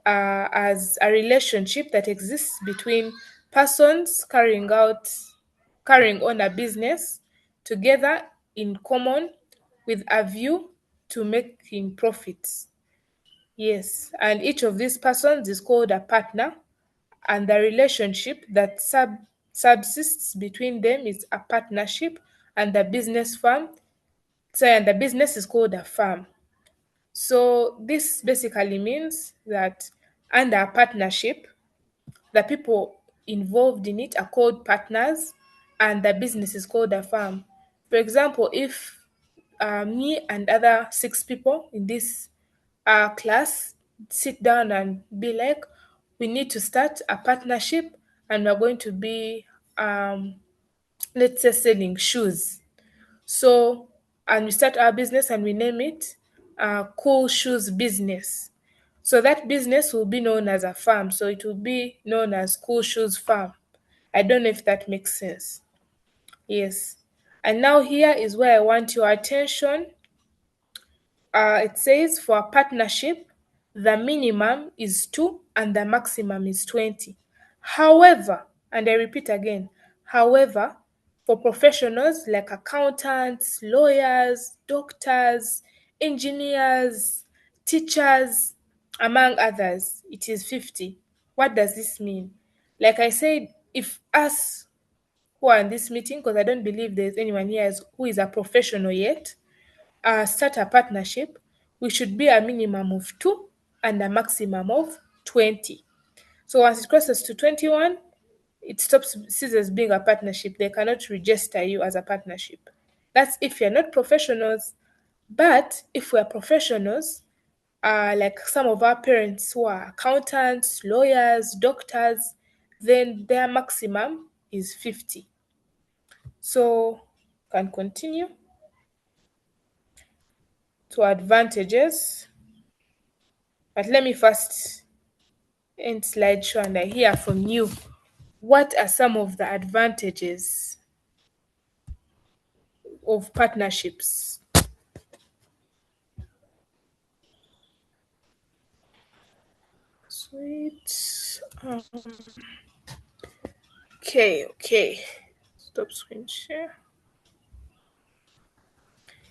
Speaker 1: as a relationship that exists between persons carrying on a business together in common with a view to making profits. Yes, and each of these persons is called a partner, and the relationship that subsists between them is a partnership, and the business firm, so and the business is called a firm. So this basically means that under a partnership, the people involved in it are called partners, and the business is called a firm. For example, if me and other 6 people in this class sit down and be like, we need to start a partnership, and we're going to be, let's say, selling shoes. So, and we start our business and we name it Cool Shoes Business. So that business will be known as a farm. So it will be known as Cool Shoes Farm. I don't know if that makes sense. Yes. And now here is where I want your attention. It says for a partnership, the minimum is 2 and the maximum is 20. However, and I repeat again, however, for professionals like accountants, lawyers, doctors, engineers, teachers, among others, it is 50. What does this mean? Like I said, if us who are in this meeting, because I don't believe there's anyone here who is a professional yet, start a partnership, we should be a minimum of 2 and a maximum of 20. So once it crosses to 21, it ceases being a partnership. They cannot register you as a partnership. That's if you're not professionals. But if we're professionals, like some of our parents who are accountants, lawyers, doctors, then their maximum is 50. So can continue to advantages. But let me first end slideshow and I hear from you. What are some of the advantages of partnerships? Sweet. Okay. Stop screen share.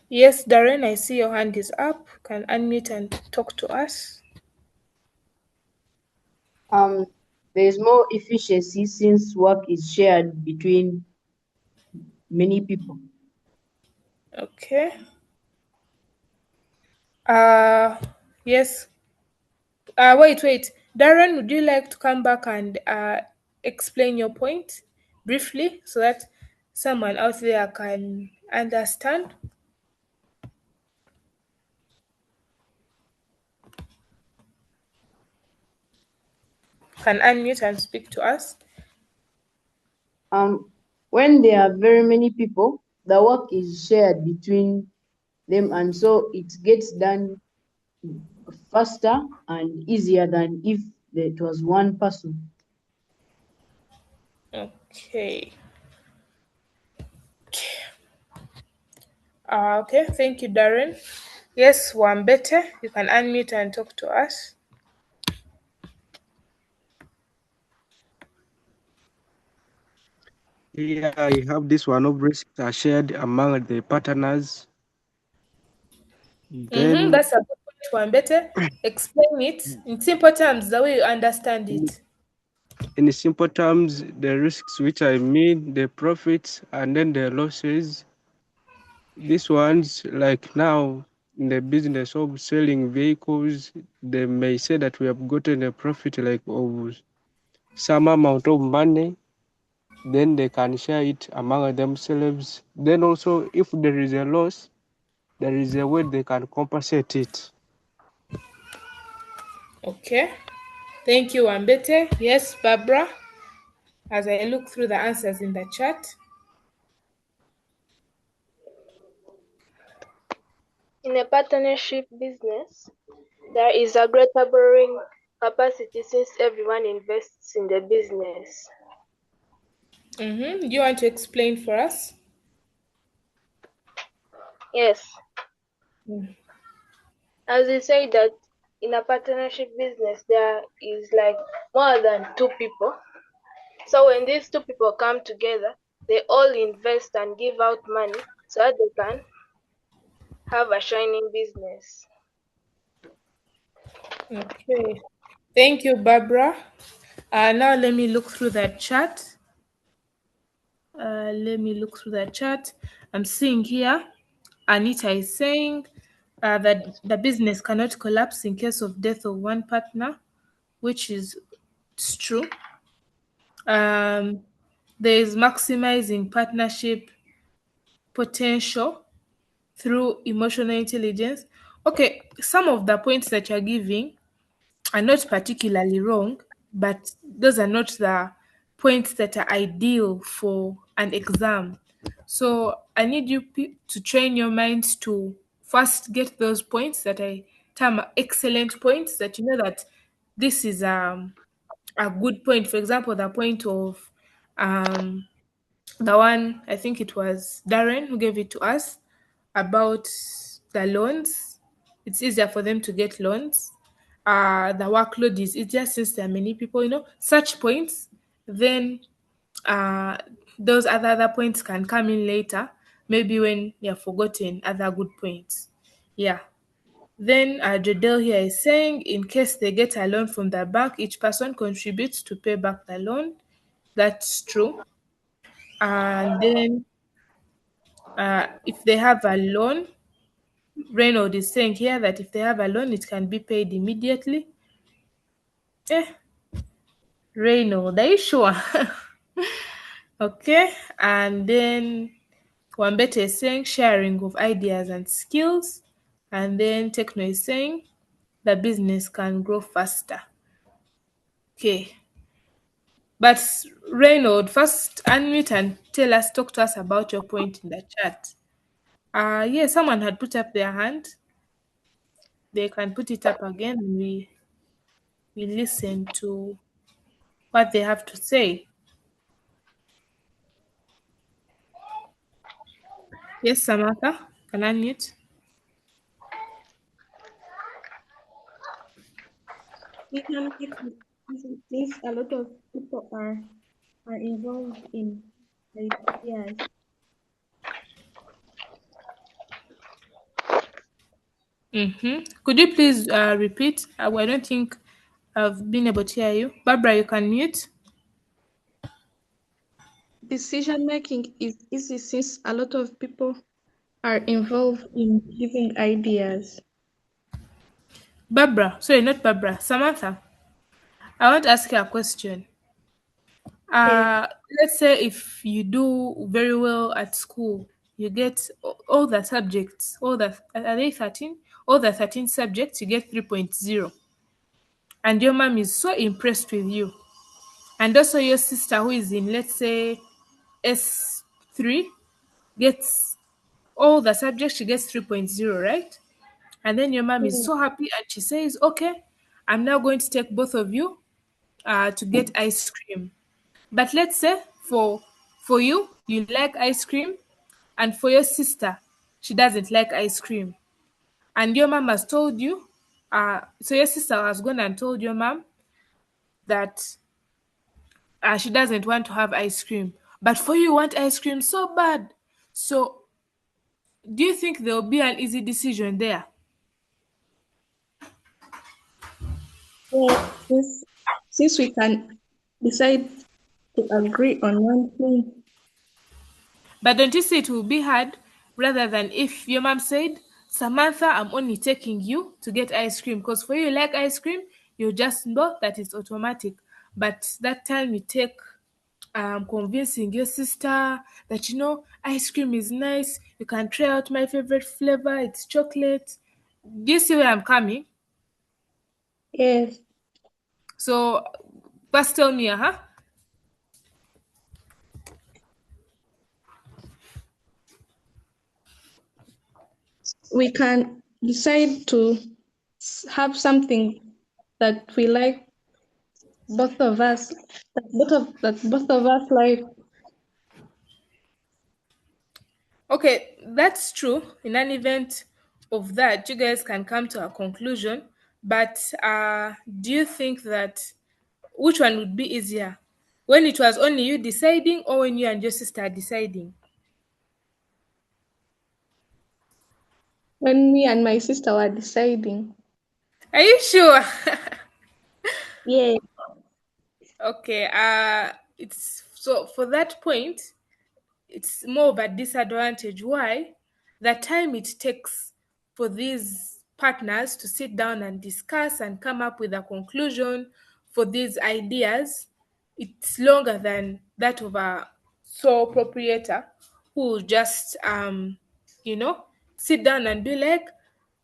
Speaker 1: Yes, Darren, I see your hand is up. You can unmute and talk to us.
Speaker 3: There is more efficiency since work is shared between many people.
Speaker 1: Okay. Yes. Wait. Darren, would you like to come back and explain your point briefly so that someone out there can understand? Can unmute and speak to us.
Speaker 3: When there are very many people, the work is shared between them, and so it gets done faster and easier than if it was one person.
Speaker 1: Okay. Okay, thank you, Darren. Yes, Wambete, you can unmute and talk to us.
Speaker 9: Yeah, I have this one of risks are shared among the partners. Then
Speaker 1: That's a good point, Wambete. Explain it in simple terms, the way you understand it.
Speaker 9: in simple terms, the risks which I mean, the profits and then the losses. These ones, like now in the business of selling vehicles, they may say that we have gotten a profit like of some amount of money, then they can share it among themselves. Then also, if there is a loss, there is a way they can compensate it.
Speaker 1: Okay. Thank you, Wambete. Yes, Barbara, as I look through the answers in the chat.
Speaker 10: In a partnership business, there is a greater borrowing capacity since everyone invests in the business.
Speaker 1: Do you want to explain for us?
Speaker 10: Yes, as we say that in a partnership business there is like more than two people. So when these two people come together, they all invest and give out money so that they can have a shining business.
Speaker 1: Okay. Thank you, Barbara. Now let me look through that chat. I'm seeing here Anita is saying that the business cannot collapse in case of death of one partner, which is it's true. Um, there is maximizing partnership potential through emotional intelligence. Okay, some of the points that you're giving are not particularly wrong, but those are not the points that are ideal for an exam. So I need you to train your minds to first get those points that I term excellent points, that you know that this is a good point. For example, the point of um, the one, I think it was Darren who gave it to us, about the loans. It's easier for them to get loans. The workload is easier since there are many people, such points. Then uh, those other points can come in later, maybe when you're forgotten other good points. Yeah. Then Jodel here is saying, in case they get a loan from the bank, each person contributes to pay back the loan. That's true. And then if they have a loan, Reynolds is saying here that if they have a loan, it can be paid immediately. Eh, Reynolds, are you sure? Okay, and then Wambete is saying sharing of ideas and skills, and then Techno is saying the business can grow faster. Okay, but Reynolds, first unmute and talk to us about your point in the chat. Yeah, someone had put up their hand. They can put it up again, and we listen to what they have to say. Yes, Samantha, can I unmute?
Speaker 11: We can make since a lot of people are involved in ideas.
Speaker 1: Could you please repeat? I don't think I've been able to hear you. Barbara, you can mute.
Speaker 11: Decision making is easy since a lot of people are involved in giving ideas.
Speaker 1: Barbara, sorry, not Barbara. Samantha, I want to ask you a question.
Speaker 11: Yes,
Speaker 1: Let's say if you do very well at school, you get all the subjects, all the are they 13? All the 13 subjects, you get 3.0. And your mom is so impressed with you. And also your sister who is in, let's say, S.2 gets all the subjects, she gets 3.0, right? And then your mom is
Speaker 11: yes,
Speaker 1: so happy and she says, okay, I'm now going to take both of you to get ice cream. But let's say for you, you like ice cream, and for your sister, she doesn't like ice cream. And your mom has told you, so your sister has gone and told your mom that she doesn't want to have ice cream. But for you, you want ice cream so bad. So do you think there will be an easy decision there?
Speaker 11: yes. Since we can decide to agree on one thing.
Speaker 1: But don't you see it will be hard rather than if your mom said, Samantha, I'm only taking you to get ice cream because for you like ice cream, you just know that it's automatic. But that time you take convincing your sister that ice cream is nice. You can try out my favorite flavor, it's chocolate. Do you see where I'm coming?
Speaker 11: Yes,
Speaker 1: So first tell me,
Speaker 11: we can decide to have something that we like, both of us, that both of us like.
Speaker 1: Okay, that's true. In an event of that, you guys can come to a conclusion. But do you think that which one would be easier? When it was only you deciding, or when you and your sister are deciding?
Speaker 11: When me and my sister were deciding.
Speaker 1: Are you sure?
Speaker 11: Yeah.
Speaker 1: Okay, it's so for that point, it's more of a disadvantage. Why? The time it takes for these partners to sit down and discuss and come up with a conclusion for these ideas, it's longer than that of a sole proprietor who will just you know sit down and be like,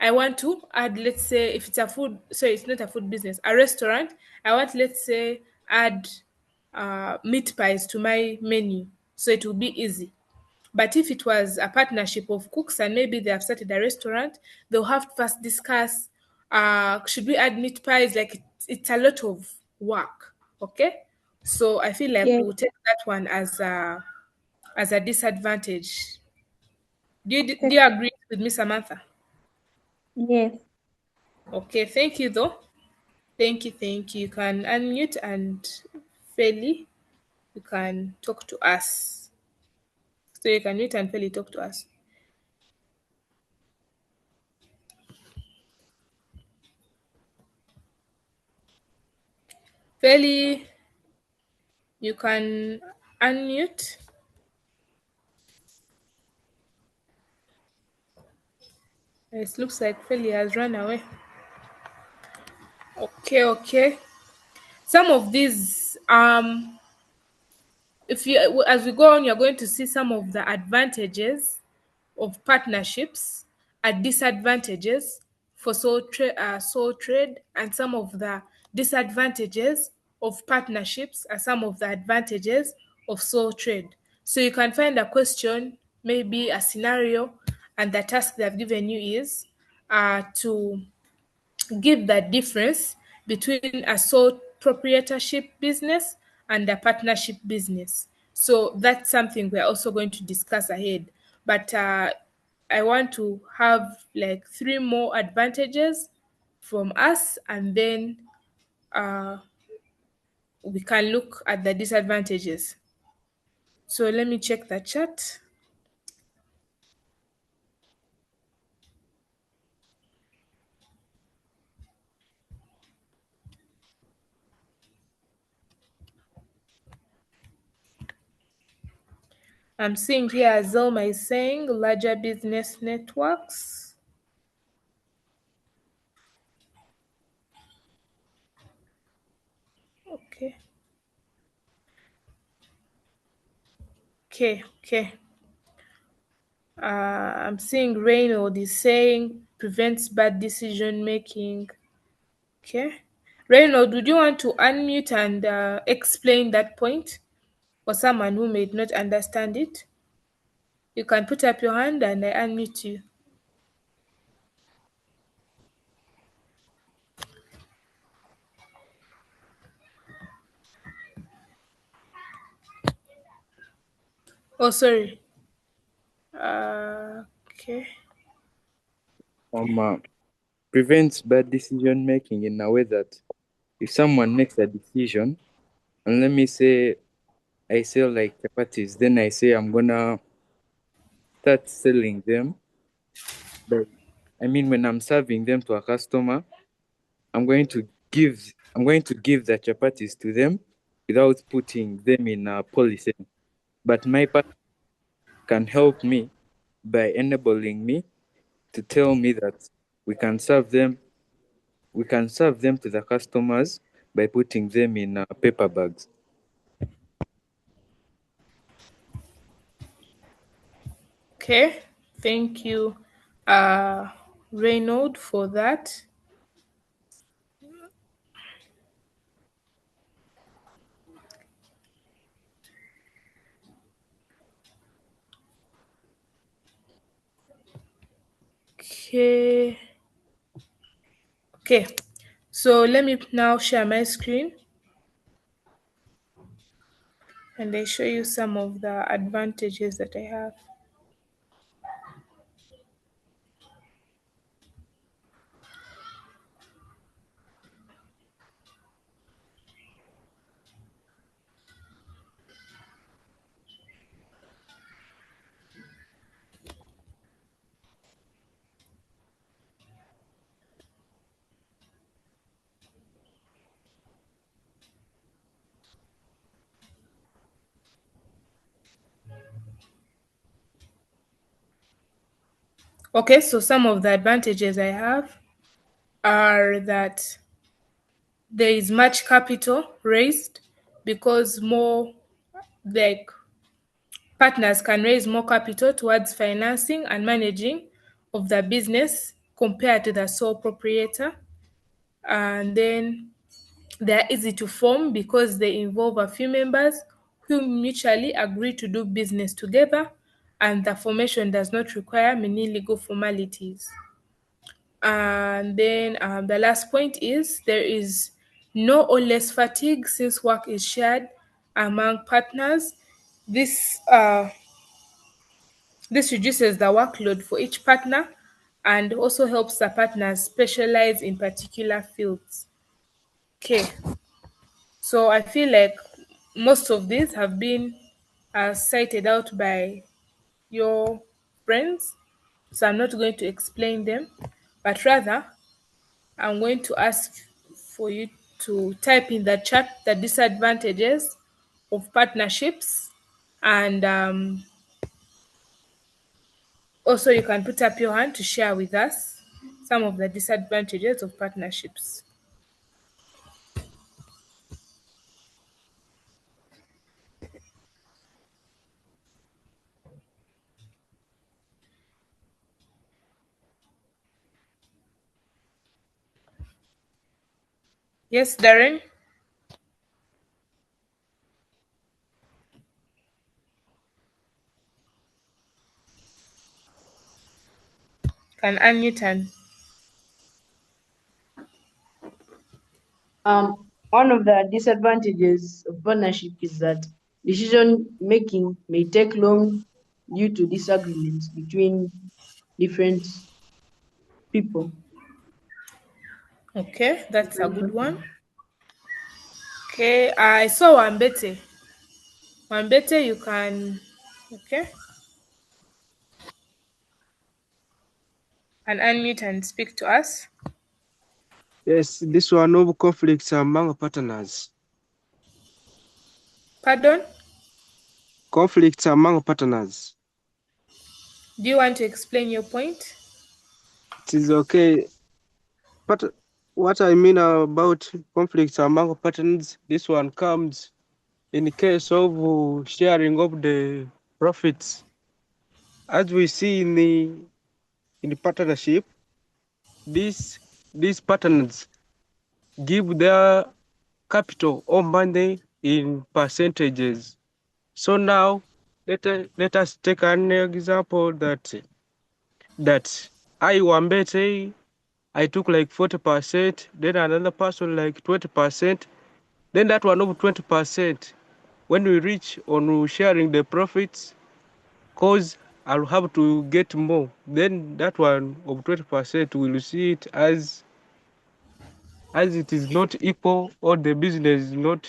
Speaker 1: I want to add, let's say, if it's a food, so it's not a food business, a restaurant, I want, let's say, add meat pies to my menu, so it will be easy. But if it was a partnership of cooks and maybe they have started a restaurant, they'll have to first discuss, should we add meat pies? Like it's a lot of work. Okay. So I feel like
Speaker 11: Yes.
Speaker 1: we'll take that one as a disadvantage. Do you agree with me, Samantha?
Speaker 11: Yes.
Speaker 1: Okay, thank you though. Thank you, thank you. You can unmute and Feli, you can talk to us. So you can mute and Feli talk to us. Feli, you can unmute. It looks like Feli has run away. Okay, okay. Some of these, if you as we go on, you're going to see some of the advantages of partnerships and disadvantages for sole trade, and some of the disadvantages of partnerships are some of the advantages of sole trade. So you can find a question, maybe a scenario, and the task they've given you is to give the difference between a sole proprietorship business and a partnership business. So that's something we're also going to discuss ahead. But I want to have like three more advantages from us, and then uh, we can look at the disadvantages. So let me check the chat. I'm seeing here Zelma is saying larger business networks. Okay. Okay, okay. I'm seeing Reynold is saying prevents bad decision making. Okay. Reynold, would you want to unmute and explain that point for someone who may not understand it? You can put up your hand and I unmute you. Oh, sorry. Okay.
Speaker 12: um, prevents bad decision making in a way that if someone makes a decision, and let me say I sell like chapatis, then I say I'm gonna start selling them. But I mean, when I'm serving them to a customer, I'm going to give the chapatis to them without putting them in a policy. But my partner can help me by enabling me to tell me that we can serve them we can serve them to the customers by putting them in paper bags.
Speaker 1: Okay. Thank you, Reynold, for that. Okay. Okay. So let me now share my screen and I show you some of the advantages that I have. Okay, so some of the advantages I have are that there is much capital raised because more like partners can raise more capital towards financing and managing of the business compared to the sole proprietor. And then they are easy to form because they involve a few members who mutually agree to do business together, and the formation does not require many legal formalities. And then the last point is there is no or less fatigue since work is shared among partners. This this reduces the workload for each partner and also helps the partners specialize in particular fields. Okay, so I feel like most of these have been cited out by your friends, so I'm not going to explain them, but rather I'm going to ask for you to type in the chat the disadvantages of partnerships, and also you can put up your hand to share with us some of the disadvantages of partnerships. Yes, Darren, can unmute and
Speaker 3: One of the disadvantages of partnership is that decision making may take long due to disagreements between different people.
Speaker 1: okay, that's a good one. Okay, I saw Wambete. Wambete, you can, okay, and unmute and speak to us.
Speaker 9: Yes, this one of conflicts among partners.
Speaker 1: Pardon?
Speaker 9: Conflicts among partners.
Speaker 1: Do you want to explain your point?
Speaker 9: It is okay. But what I mean about conflicts among partners, this one comes in case of sharing of the profits. As we see in the partnership, these partners give their capital or money in percentages. So now let us take an example that I Wambete, I took like 40%, then another person like 20%, then that one of 20%. When we reach on sharing the profits, cause I'll have to get more. Then that one of 20% will see it as it is not equal or the business is not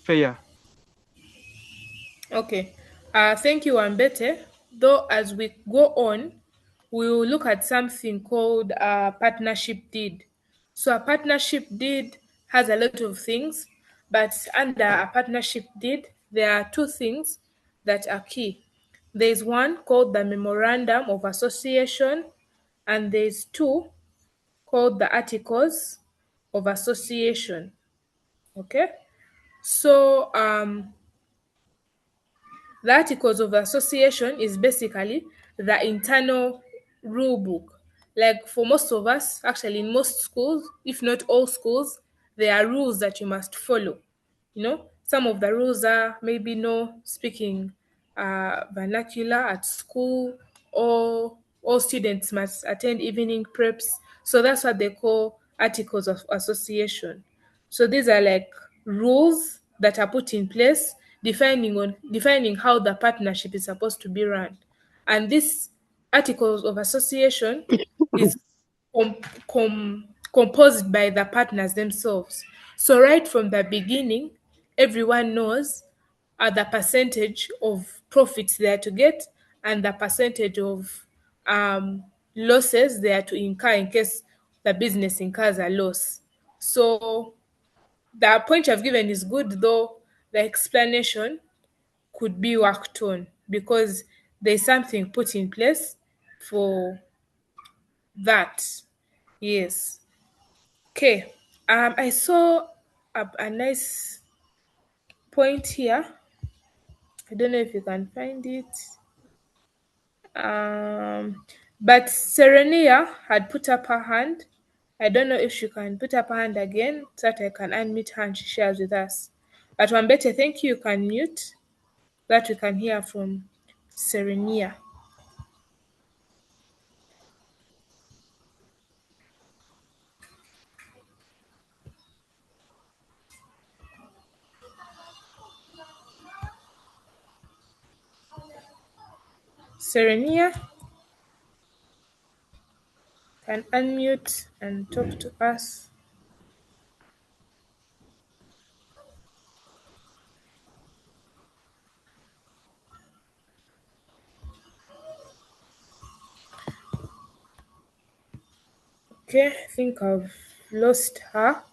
Speaker 9: fair.
Speaker 1: Okay. Thank you, Ambete. Though as we go on, we will look at something called a partnership deed. So a partnership deed has a lot of things, but under a partnership deed, there are two things that are key. There's one called the memorandum of association, and there's two called the articles of association. Okay. So the Articles of Association is basically the internal rule book. Like for most of us, actually in most schools, if not all schools, there are rules that you must follow. You know, some of the rules are maybe no speaking vernacular at school, or all students must attend evening preps. So that's what they call articles of association. So these are like rules that are put in place defining how the partnership is supposed to be run. And this articles of association is com- composed by the partners themselves. So right from the beginning, everyone knows the percentage of profits they are to get and the percentage of losses they are to incur in case the business incurs a loss. So the point I've given is good, though the explanation could be worked on because there's something put in place for that. Yes. Okay. I saw a nice point here. I don't know if you can find it. But Serenia had put up her hand. I don't know if she can put up her hand again so that I can unmute her and she shares with us. But Wambete, thank you. You can mute that we can hear from Serenia. Serenia can unmute and talk to us. Okay, I think I've lost her.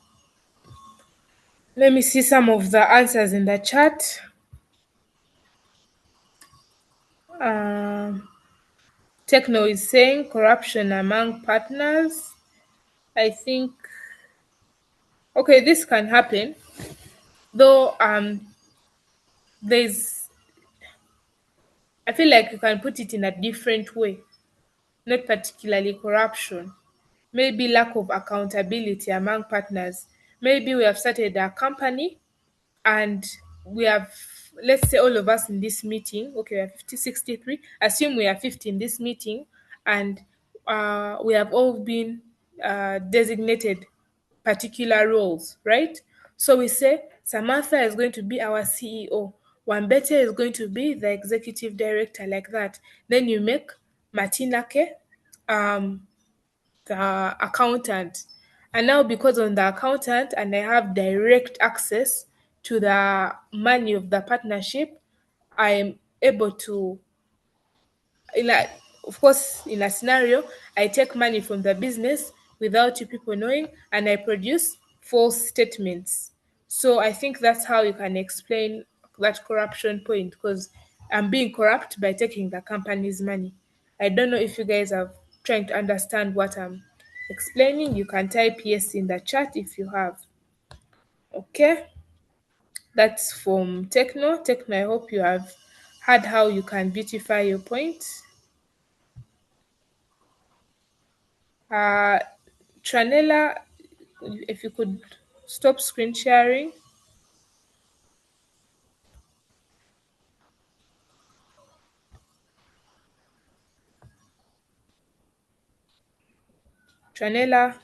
Speaker 1: Let me see some of the answers in the chat. Um, Techno is saying corruption among partners. I think okay, this can happen, though. There's I feel like you can put it in a different way, not particularly corruption. Maybe lack of accountability among partners. Maybe we have started a company and we have, let's say all of us in this meeting, okay, we are 50, 63, assume we are 50 in this meeting, and we have all been designated particular roles, right? So we say Samantha is going to be our CEO, Wambete is going to be the executive director, like that. Then you make Matinake um, the accountant. And now because I'm the accountant and I have direct access to the money of the partnership, I am able to in a of course in a scenario I take money from the business without you people knowing and I produce false statements. So I think that's how you can explain that corruption point because I'm being corrupt by taking the company's money. I don't know if you guys are trying to understand what I'm explaining. You can type yes in the chat if you have. Okay, that's from Techno. I hope you have heard how you can beautify your point. Uh, Tranella, if you could stop screen sharing. Tranella,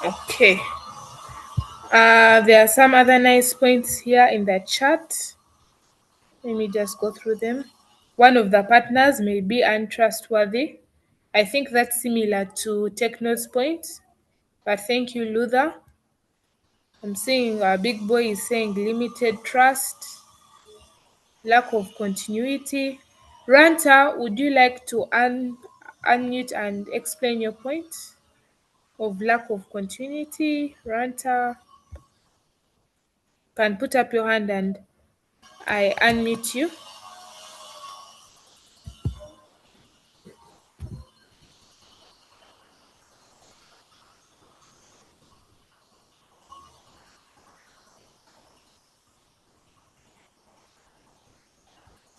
Speaker 1: okay. There are some other nice points here in the chat. Let me just go through them. One of the partners may be untrustworthy. I think that's similar to Techno's point, but thank you, Luther. I'm seeing Big Boy is saying limited trust, lack of continuity. Ranta, would you like to unmute and explain your point of lack of continuity? Ranta, can put up your hand, and I unmute you.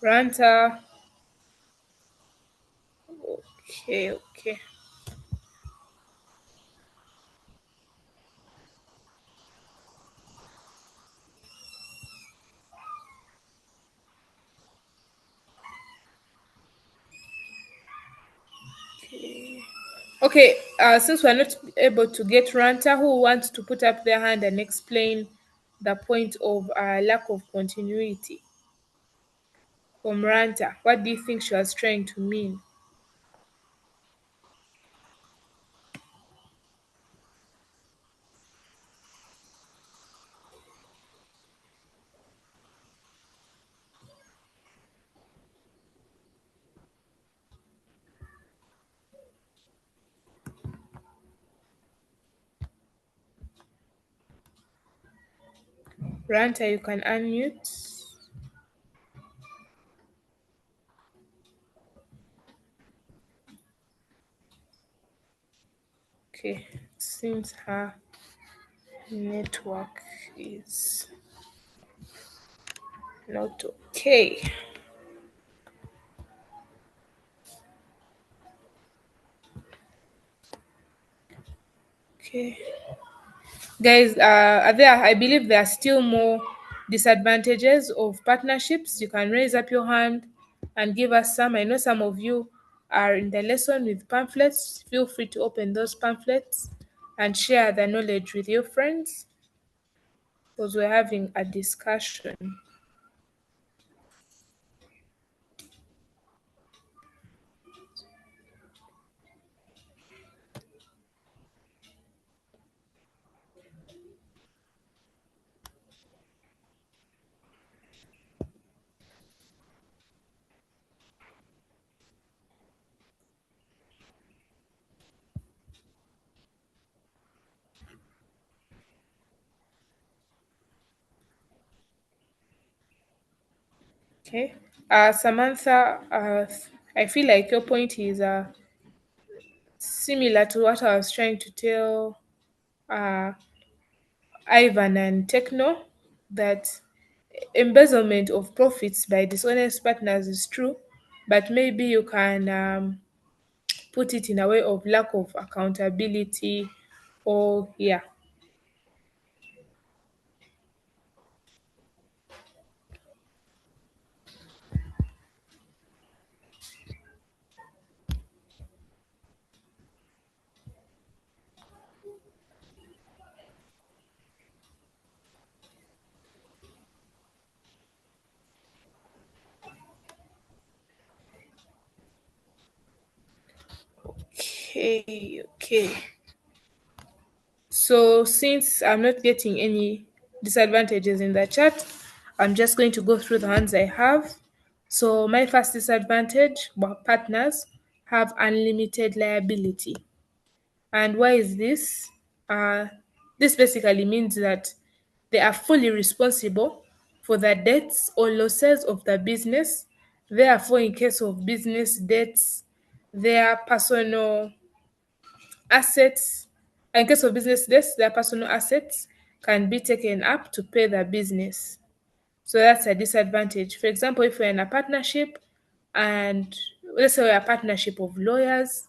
Speaker 1: Ranta. Okay, okay. Okay, since we're not able to get Ranta, who wants to put up their hand and explain the point of lack of continuity from Ranta? What do you think she was trying to mean? Ranta, you can unmute. Okay, seems her network is not okay. Okay. Guys, I believe there are still more disadvantages of partnerships. You can raise up your hand and give us some. I know some of you are in the lesson with pamphlets. Feel free to open those pamphlets and share the knowledge with your friends because we're having a discussion. Okay. Samantha, I feel like your point is similar to what I was trying to tell uh, Ivan and Techno, that embezzlement of profits by dishonest partners is true, but maybe you can put it in a way of lack of accountability or, yeah. Okay, okay. So since I'm not getting any disadvantages in the chat, I'm just going to go through the ones I have. So my first disadvantage, partners have unlimited liability. And why is this? Uh, this basically means that they are fully responsible for the debts or losses of the business. Therefore, in case of business debts, their personal assets, in case of business debts, their personal assets can be taken up to pay the business. So that's a disadvantage. For example, if we're in a partnership and let's say we're a partnership of lawyers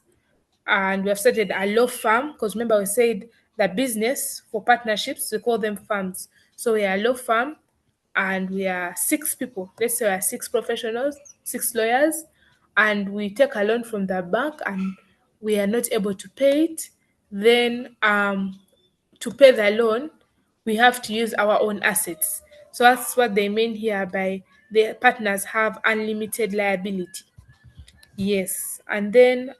Speaker 1: and we have started a law firm, because remember we said the business for partnerships, we call them firms. So we are a law firm and we are 6 people. Let's say we are 6 professionals, 6 lawyers, and we take a loan from the bank and we are not able to pay it. Then to pay the loan, we have to use our own assets. So that's what they mean here by the partners have unlimited liability. Yes. And then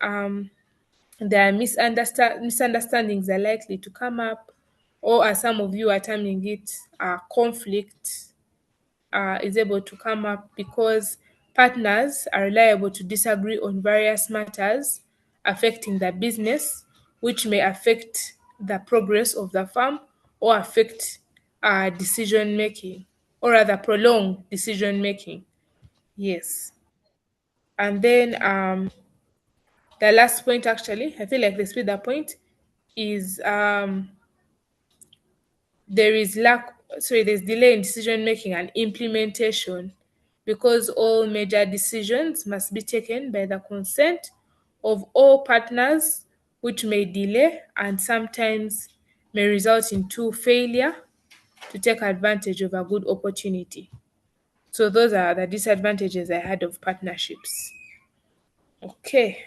Speaker 1: there are misunderstandings are likely to come up, or as some of you are terming it, conflict is able to come up because partners are liable to disagree on various matters affecting the business, which may affect the progress of the firm or affect decision making, or rather prolong decision making. Yes. And then the last point, actually, I feel like the speed that point is there's delay in decision making and implementation because all major decisions must be taken by the consent of all partners, which may delay and sometimes may result into failure to take advantage of a good opportunity. So those are the disadvantages I had of partnerships. Okay.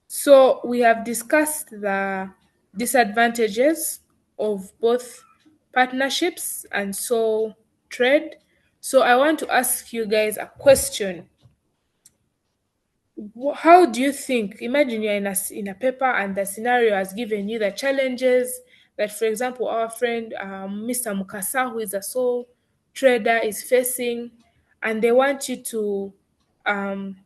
Speaker 1: So we have discussed the disadvantages of both partnerships and sole trade. So I want to ask you guys a question. How do you think? Imagine you're in a paper and the scenario has given you the challenges that, for example, our friend Mr. Mukasa, who is a sole trader, is facing, and they want you um,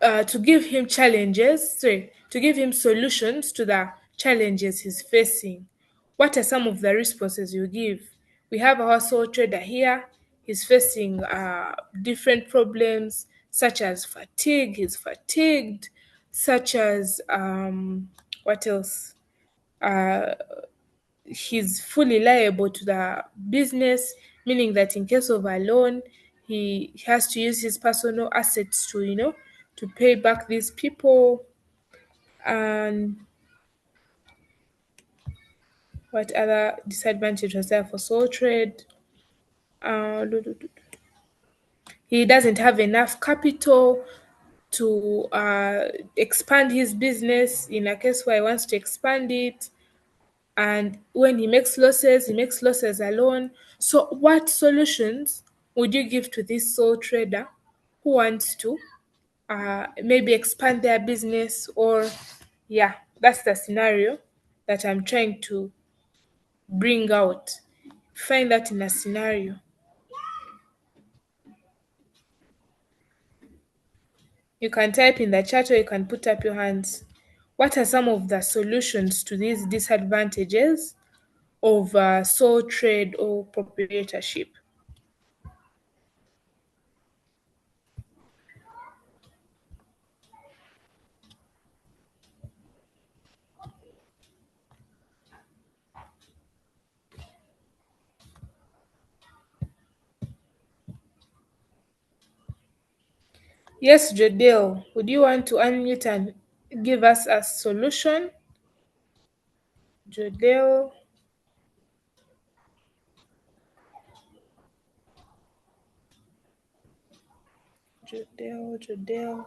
Speaker 1: to give him to give him solutions to the challenges he's facing. What are some of the responses you give? We have a household trader here. He's facing different problems such as fatigue. He's fatigued, such as what else? Uh, he's fully liable to the business, meaning that in case of a loan, he has to use his personal assets to, to pay back these people. And what other disadvantages there for sole trade? He doesn't have enough capital to expand his business in a case where he wants to expand it. And when he makes losses alone. So what solutions would you give to this sole trader who wants to maybe expand their business? Or yeah, that's the scenario that I'm trying to bring out. Find that in a scenario. You can type in the chat or you can put up your hands. What are some of the solutions to these disadvantages of sole trade or proprietorship? Yes, Jodelle, would you want to unmute and give us a solution? Jodelle, Jodelle.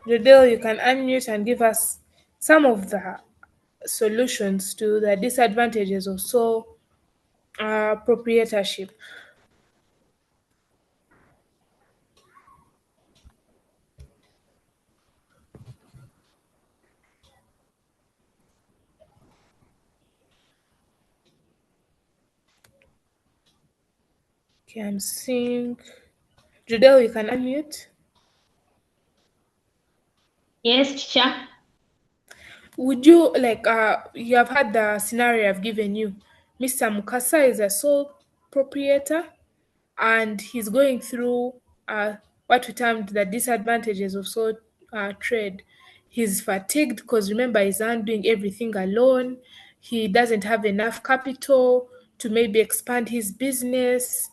Speaker 1: Jodelle, you can unmute and give us some of the solutions to the disadvantages of sole proprietorship. Okay, I'm seeing. Jodelle, you can unmute.
Speaker 6: Yes, teacher.
Speaker 1: Would you like you have had the scenario I've given you. Mr. Mukasa is a sole proprietor and he's going through what we termed the disadvantages of sole trade. He's fatigued because remember he's not doing everything alone. He doesn't have enough capital to maybe expand his business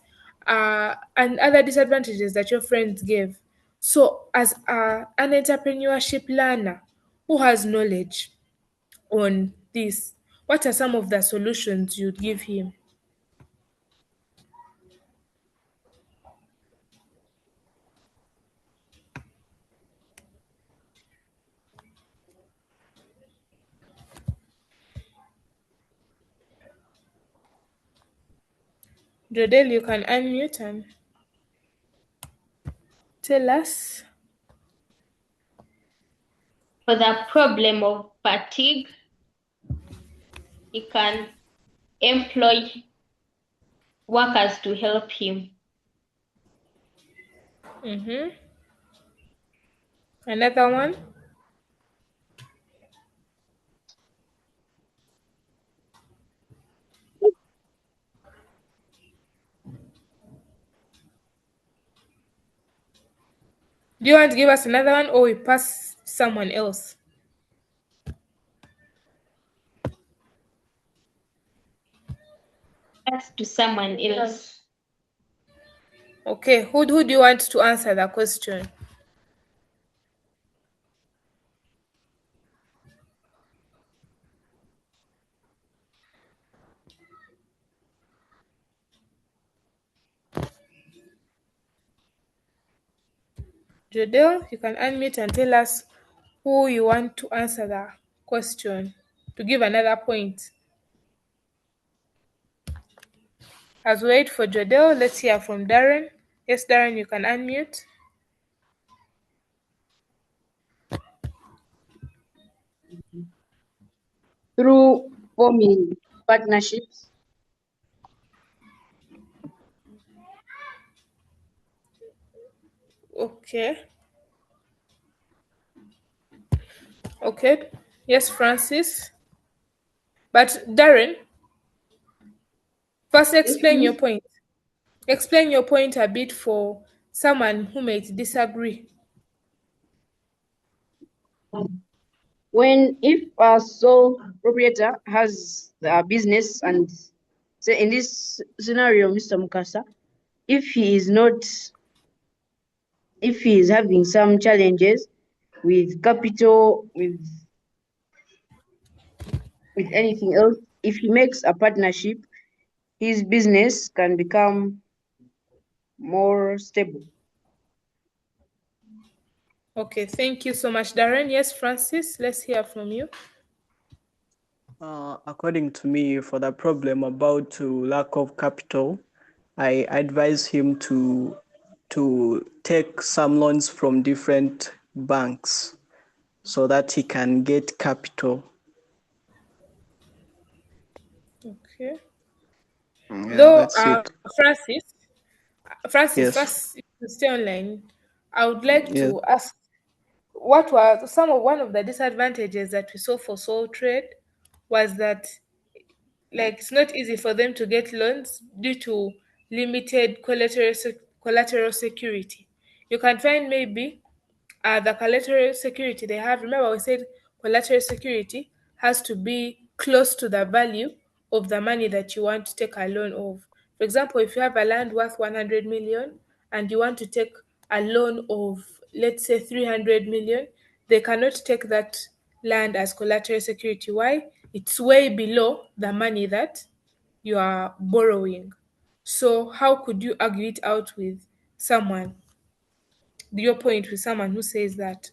Speaker 1: and other disadvantages that your friends gave. So, as an entrepreneurship learner who has knowledge on this, what are some of the solutions you'd give him? Jodel, you can unmute and tell us.
Speaker 6: For the problem of fatigue, he can employ workers to help him.
Speaker 1: Mm-hmm. Another one? Do you want to give us another one or we pass someone else?
Speaker 13: Pass to someone else.
Speaker 1: Okay, who do you want to answer the question? Jodel, you can unmute and tell us who you want to answer the question to give another point. As we wait for Jodel, let's hear from Darren. Yes, Darren, you can unmute.
Speaker 3: Through forming partnerships.
Speaker 1: Okay. Okay. Yes, Francis. But Darren, first explain your point. Explain your point a bit for someone who might disagree.
Speaker 3: When if a sole proprietor has a business and say in this scenario, Mr. Mukasa, if he is not if he is having some challenges with capital, with anything else, if he makes a partnership, his business can become more stable.
Speaker 1: Okay, thank you so much, Darren. Yes, Francis, let's hear from you.
Speaker 7: According to me, for the problem about to lack of capital, I advise him to take some loans from different banks so that he can get capital.
Speaker 1: Okay.
Speaker 7: Yeah,
Speaker 1: Though,
Speaker 7: that's it.
Speaker 1: Francis,
Speaker 7: Yes,
Speaker 1: first to stay online, I would like
Speaker 7: yes.
Speaker 1: to ask what were some of one of the disadvantages that we saw for sole trade was that like it's not easy for them to get loans due to limited collateral security. You can find maybe the collateral security they have. Remember, we said collateral security has to be close to the value of the money that you want to take a loan of. For example, if you have a land worth 100 million and you want to take a loan of, let's say, 300 million, they cannot take that land as collateral security. Why? It's way below the money that you are borrowing. So, how could you argue it out with someone? Your point with someone who says that?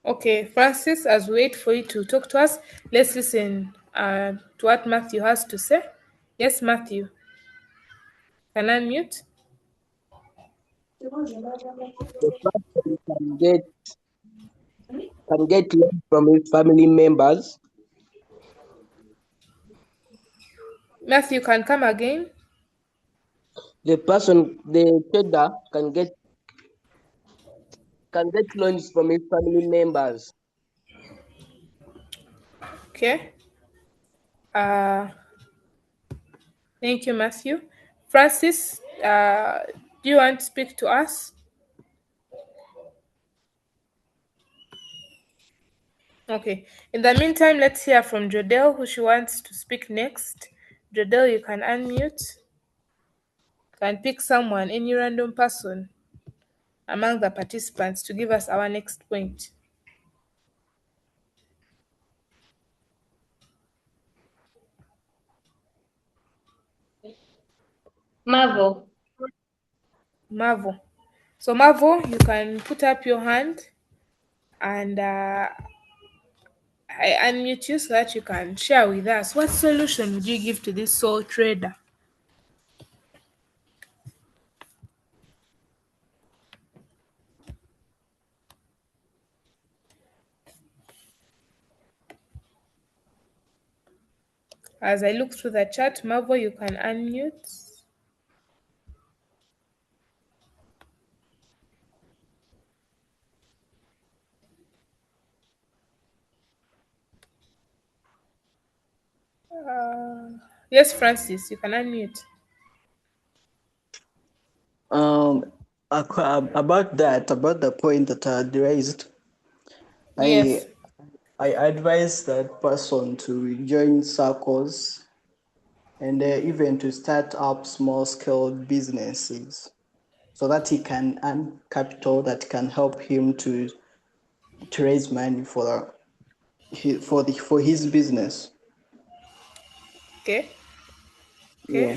Speaker 1: Okay, Francis, as we wait for you to talk to us, let's listen to what Matthew has to say. Yes, Matthew, can I unmute?
Speaker 2: The person can get loan from his family members.
Speaker 1: Matthew, can come again?
Speaker 2: The trader can get loans from his family members.
Speaker 1: Okay. Uh, Thank you, Matthew. Francis, do you want to speak to us? Okay. In the meantime, let's hear from Jodel, who she wants to speak next. Jodel, you can unmute. Can pick someone, any random person among the participants to give us our next point.
Speaker 13: Marvel.
Speaker 1: Marvel. So, Marvel, you can put up your hand and I unmute you so that you can share with us what solution would you give to this sole trader? As I look through the chat, Marvel, you can unmute. Yes, Francis, you can unmute.
Speaker 7: Um, about the point that I raised, I
Speaker 1: Yes.
Speaker 7: I advise that person to join circles and even to start up small scale businesses so that he can earn capital that can help him to raise money for his business.
Speaker 1: Okay. Okay.
Speaker 7: Yeah.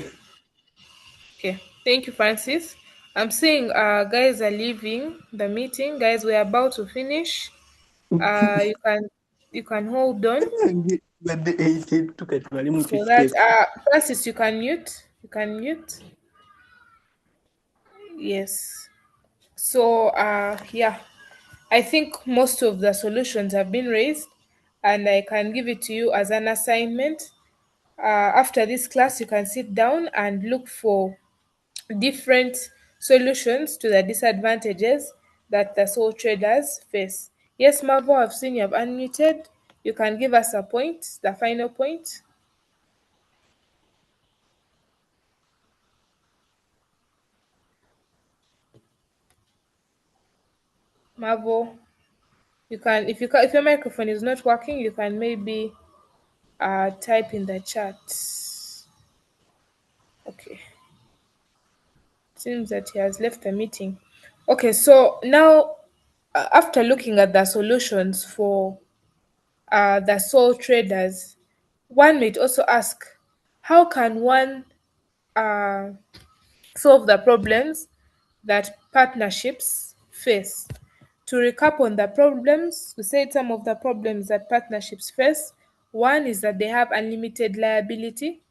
Speaker 1: Okay. Thank you, Francis. I'm seeing guys are leaving the meeting. Guys, we're about to finish. You can hold on so that Francis, you can mute. You can mute. Yes. So yeah. I think most of the solutions have been raised, and I can give it to you as an assignment. After this class, you can sit down and look for different solutions to the disadvantages that the sole traders face. Yes, Marvel, I've seen you have unmuted. You can give us a point, the final point. Marvel, you can if your microphone is not working, you can maybe type in the chat. Okay. Seems that he has left the meeting. Okay, so now after looking at the solutions for the sole traders, one might also ask, how can one uh, solve the problems that partnerships face? To recap on the problems, we said some of the problems that partnerships face. One is that they have unlimited liability,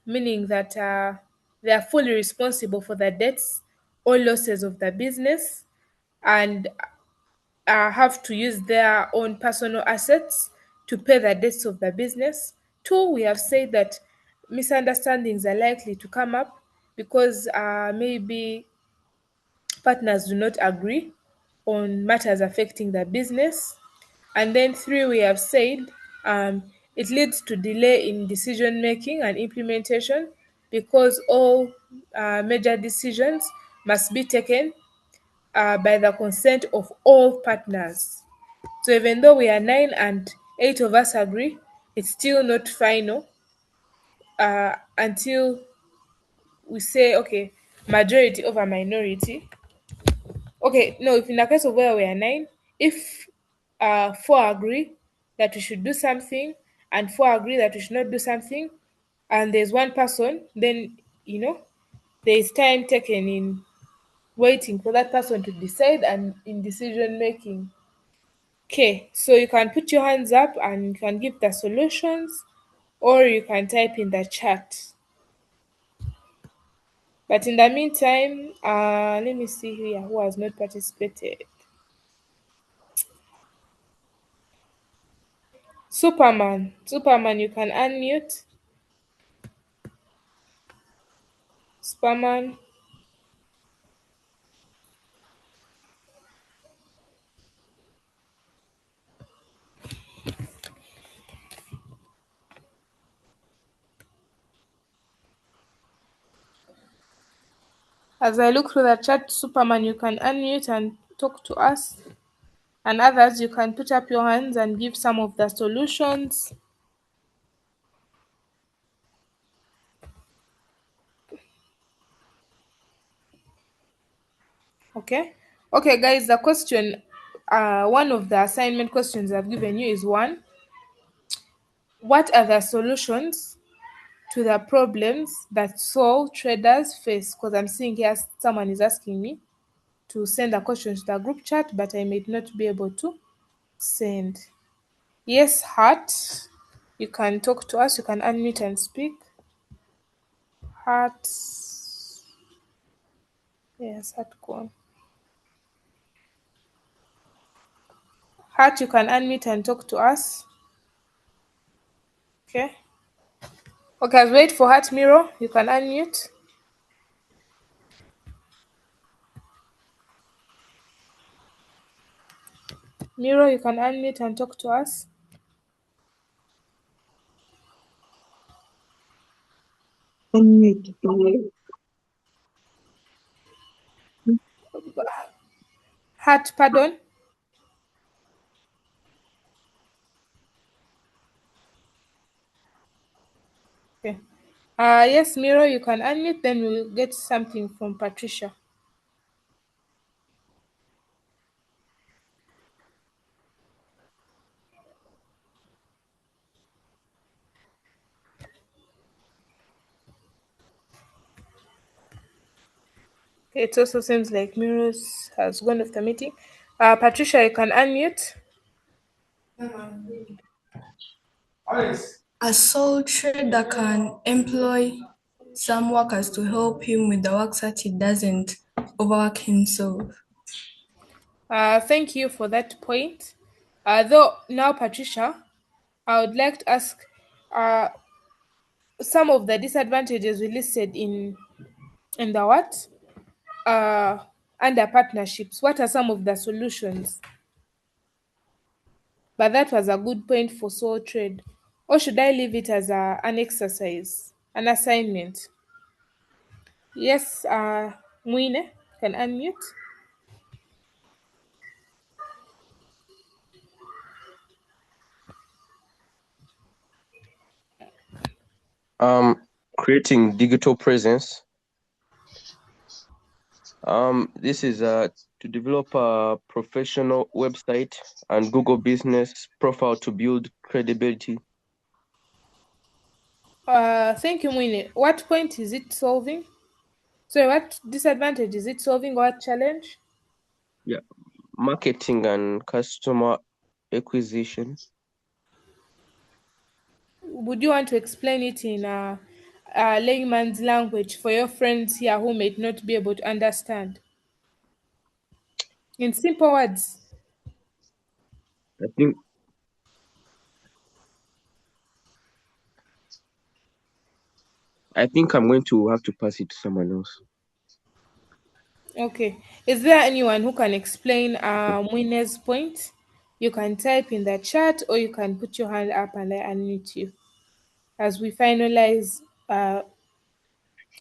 Speaker 1: meaning that they are fully responsible for the debts or losses of the business, and have to use their own personal assets to pay the debts of the business. Two, we have said that misunderstandings are likely to come up because maybe partners do not agree on matters affecting the business. And then three, we have said it leads to delay in decision making and implementation because all major decisions must be taken by the consent of all partners. So even though we are nine and eight of us agree, it's still not final until we say, okay, majority over minority. Okay, no, if in the case of where we are nine, if four agree that we should do something and four agree that we should not do something, and there's one person, then there is time taken in waiting for that person to decide and in decision making. Okay, so you can put your hands up and you can give the solutions, or you can type in the chat. But in the meantime, let me see here who has not participated. Superman, you can unmute. Superman. As I look through the chat, Superman, you can unmute and talk to us. And others, you can put up your hands and give some of the solutions. Okay. Okay, guys, the question, one of the assignment questions I've given you is one. What are the solutions to the problems that sole traders face? Because I'm seeing here someone is asking me to send a question to the group chat, but I may not be able to send. Yes, Heart, you can talk to us. You can unmute and speak. Heart. Yes, Heart, go on. Heart, you can unmute and talk to us. Okay. Okay, I'll wait for Heart Mirror. You can unmute. Mirror, you can unmute and talk to us.
Speaker 14: Unmute.
Speaker 1: Heart, pardon. Okay. Yes, Mirror, you can unmute. Then we'll get something from Patricia. Okay, it also seems like Mirrors has gone off the meeting. Patricia, you can unmute.
Speaker 5: A sole trader can employ some workers to help him with the work that he doesn't overwork himself.
Speaker 1: Thank you for that point. Though now, Patricia, I would like to ask uh, some of the disadvantages we listed in the what uh, under partnerships. What are some of the solutions? But that was a good point for sole trade. Or should I leave it as an exercise, an assignment? Yes, Muine can unmute.
Speaker 15: Creating digital presence. This is to develop a professional website and Google business profile to build credibility.
Speaker 1: Thank you, Muine. What point is it solving? So, what disadvantage is it solving? What challenge?
Speaker 15: Yeah, marketing and customer acquisition.
Speaker 1: Would you want to explain it in a layman's language for your friends here who may not be able to understand? In simple words.
Speaker 15: I think I'm going to have to pass it to someone else.
Speaker 1: Okay. Is there anyone who can explain Muine's point? You can type in the chat or you can put your hand up and I unmute you as we finalize the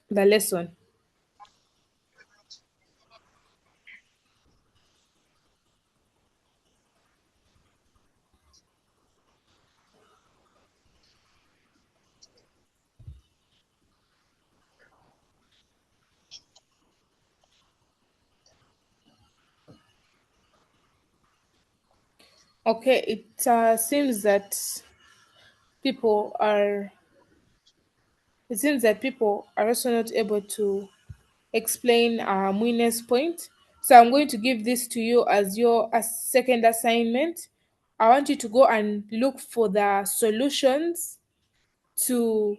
Speaker 1: lesson. Okay, it seems that people are people are also not able to explain Muine's point. So I'm going to give this to you as your second assignment. I want you to go and look for the to solutions to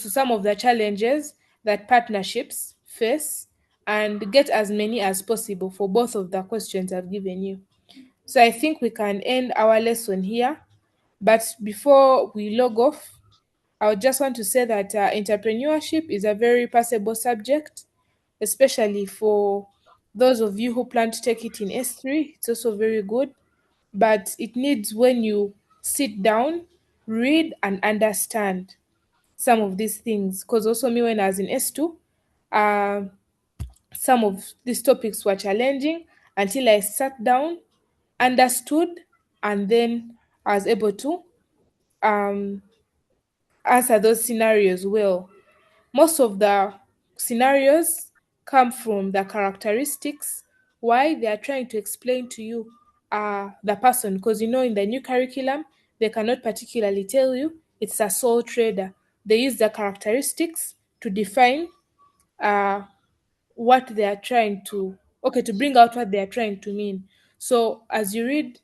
Speaker 1: some of the challenges that partnerships face and get as many as possible for both of the questions I've given you. So I think we can end our lesson here. But before we log off, I would just want to say that entrepreneurship is a very passable subject, especially for those of you who plan to take it in S3. It's also very good, but it needs when you sit down, read, and understand some of these things. Because also, me, when I was in S2, uh, some of these topics were challenging until I sat down, understood, and then I was able to um, answer those scenarios well. Most of the scenarios come from the characteristics, why they are trying to explain to you the person, because in the new curriculum, they cannot particularly tell you it's a sole trader. They use the characteristics to define uh, what they are trying to, okay, to bring out what they are trying to mean. So as you read,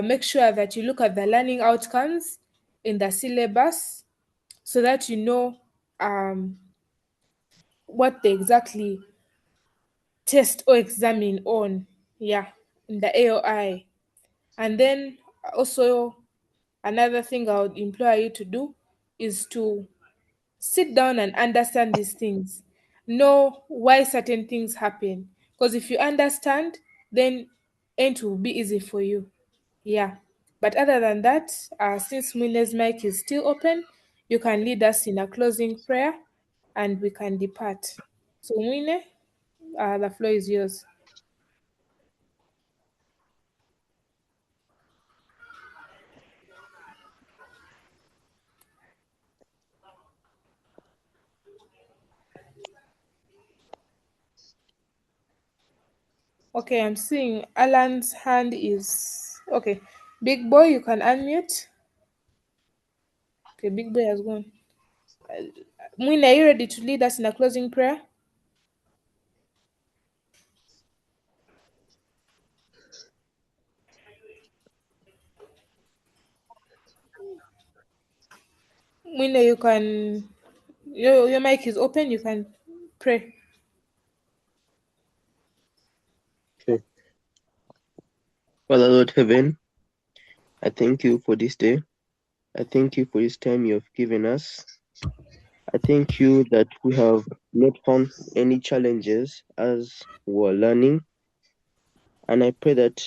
Speaker 1: make sure that you look at the learning outcomes in the syllabus so that you know um, what they exactly test or examine on, yeah, in the AOI. And then also another thing I would implore you to do is to sit down and understand these things. Know why certain things happen. Because if you understand, then it will be easy for you. Yeah. But other than that, since Mune's mic is still open, you can lead us in a closing prayer and we can depart. So, Mune, the floor is yours. Okay, I'm seeing Alan's hand is okay. Big boy, you can unmute. Okay, big boy has gone. Mwina, are you ready to lead us in a closing prayer? Mwina, you can. Your mic is open. You can pray.
Speaker 15: Okay. Father Lord Heaven, I thank you for this day. I thank you for this time you have given us. I thank you that we have not found any challenges as we're learning. And I pray that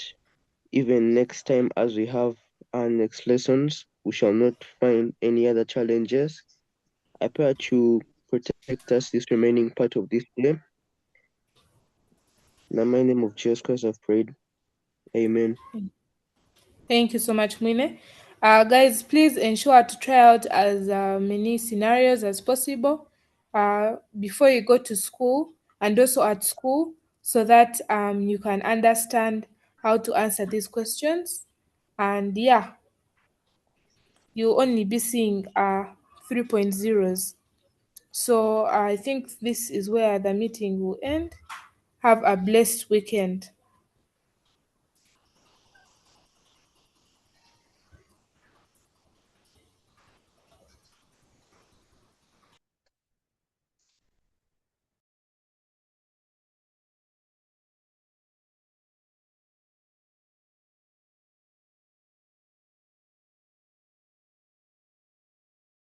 Speaker 15: even next time as we have our next lessons, we shall not find any other challenges. I pray that you protect us this remaining part of this day. In the mighty name of Jesus Christ, I've prayed. Amen.
Speaker 1: Thank you so much, Mwine. Guys, please ensure to try out as many scenarios as possible before you go to school and also at school so that you can understand how to answer these questions. And yeah, you'll only be seeing 3.0s. So I think this is where the meeting will end. Have a blessed weekend.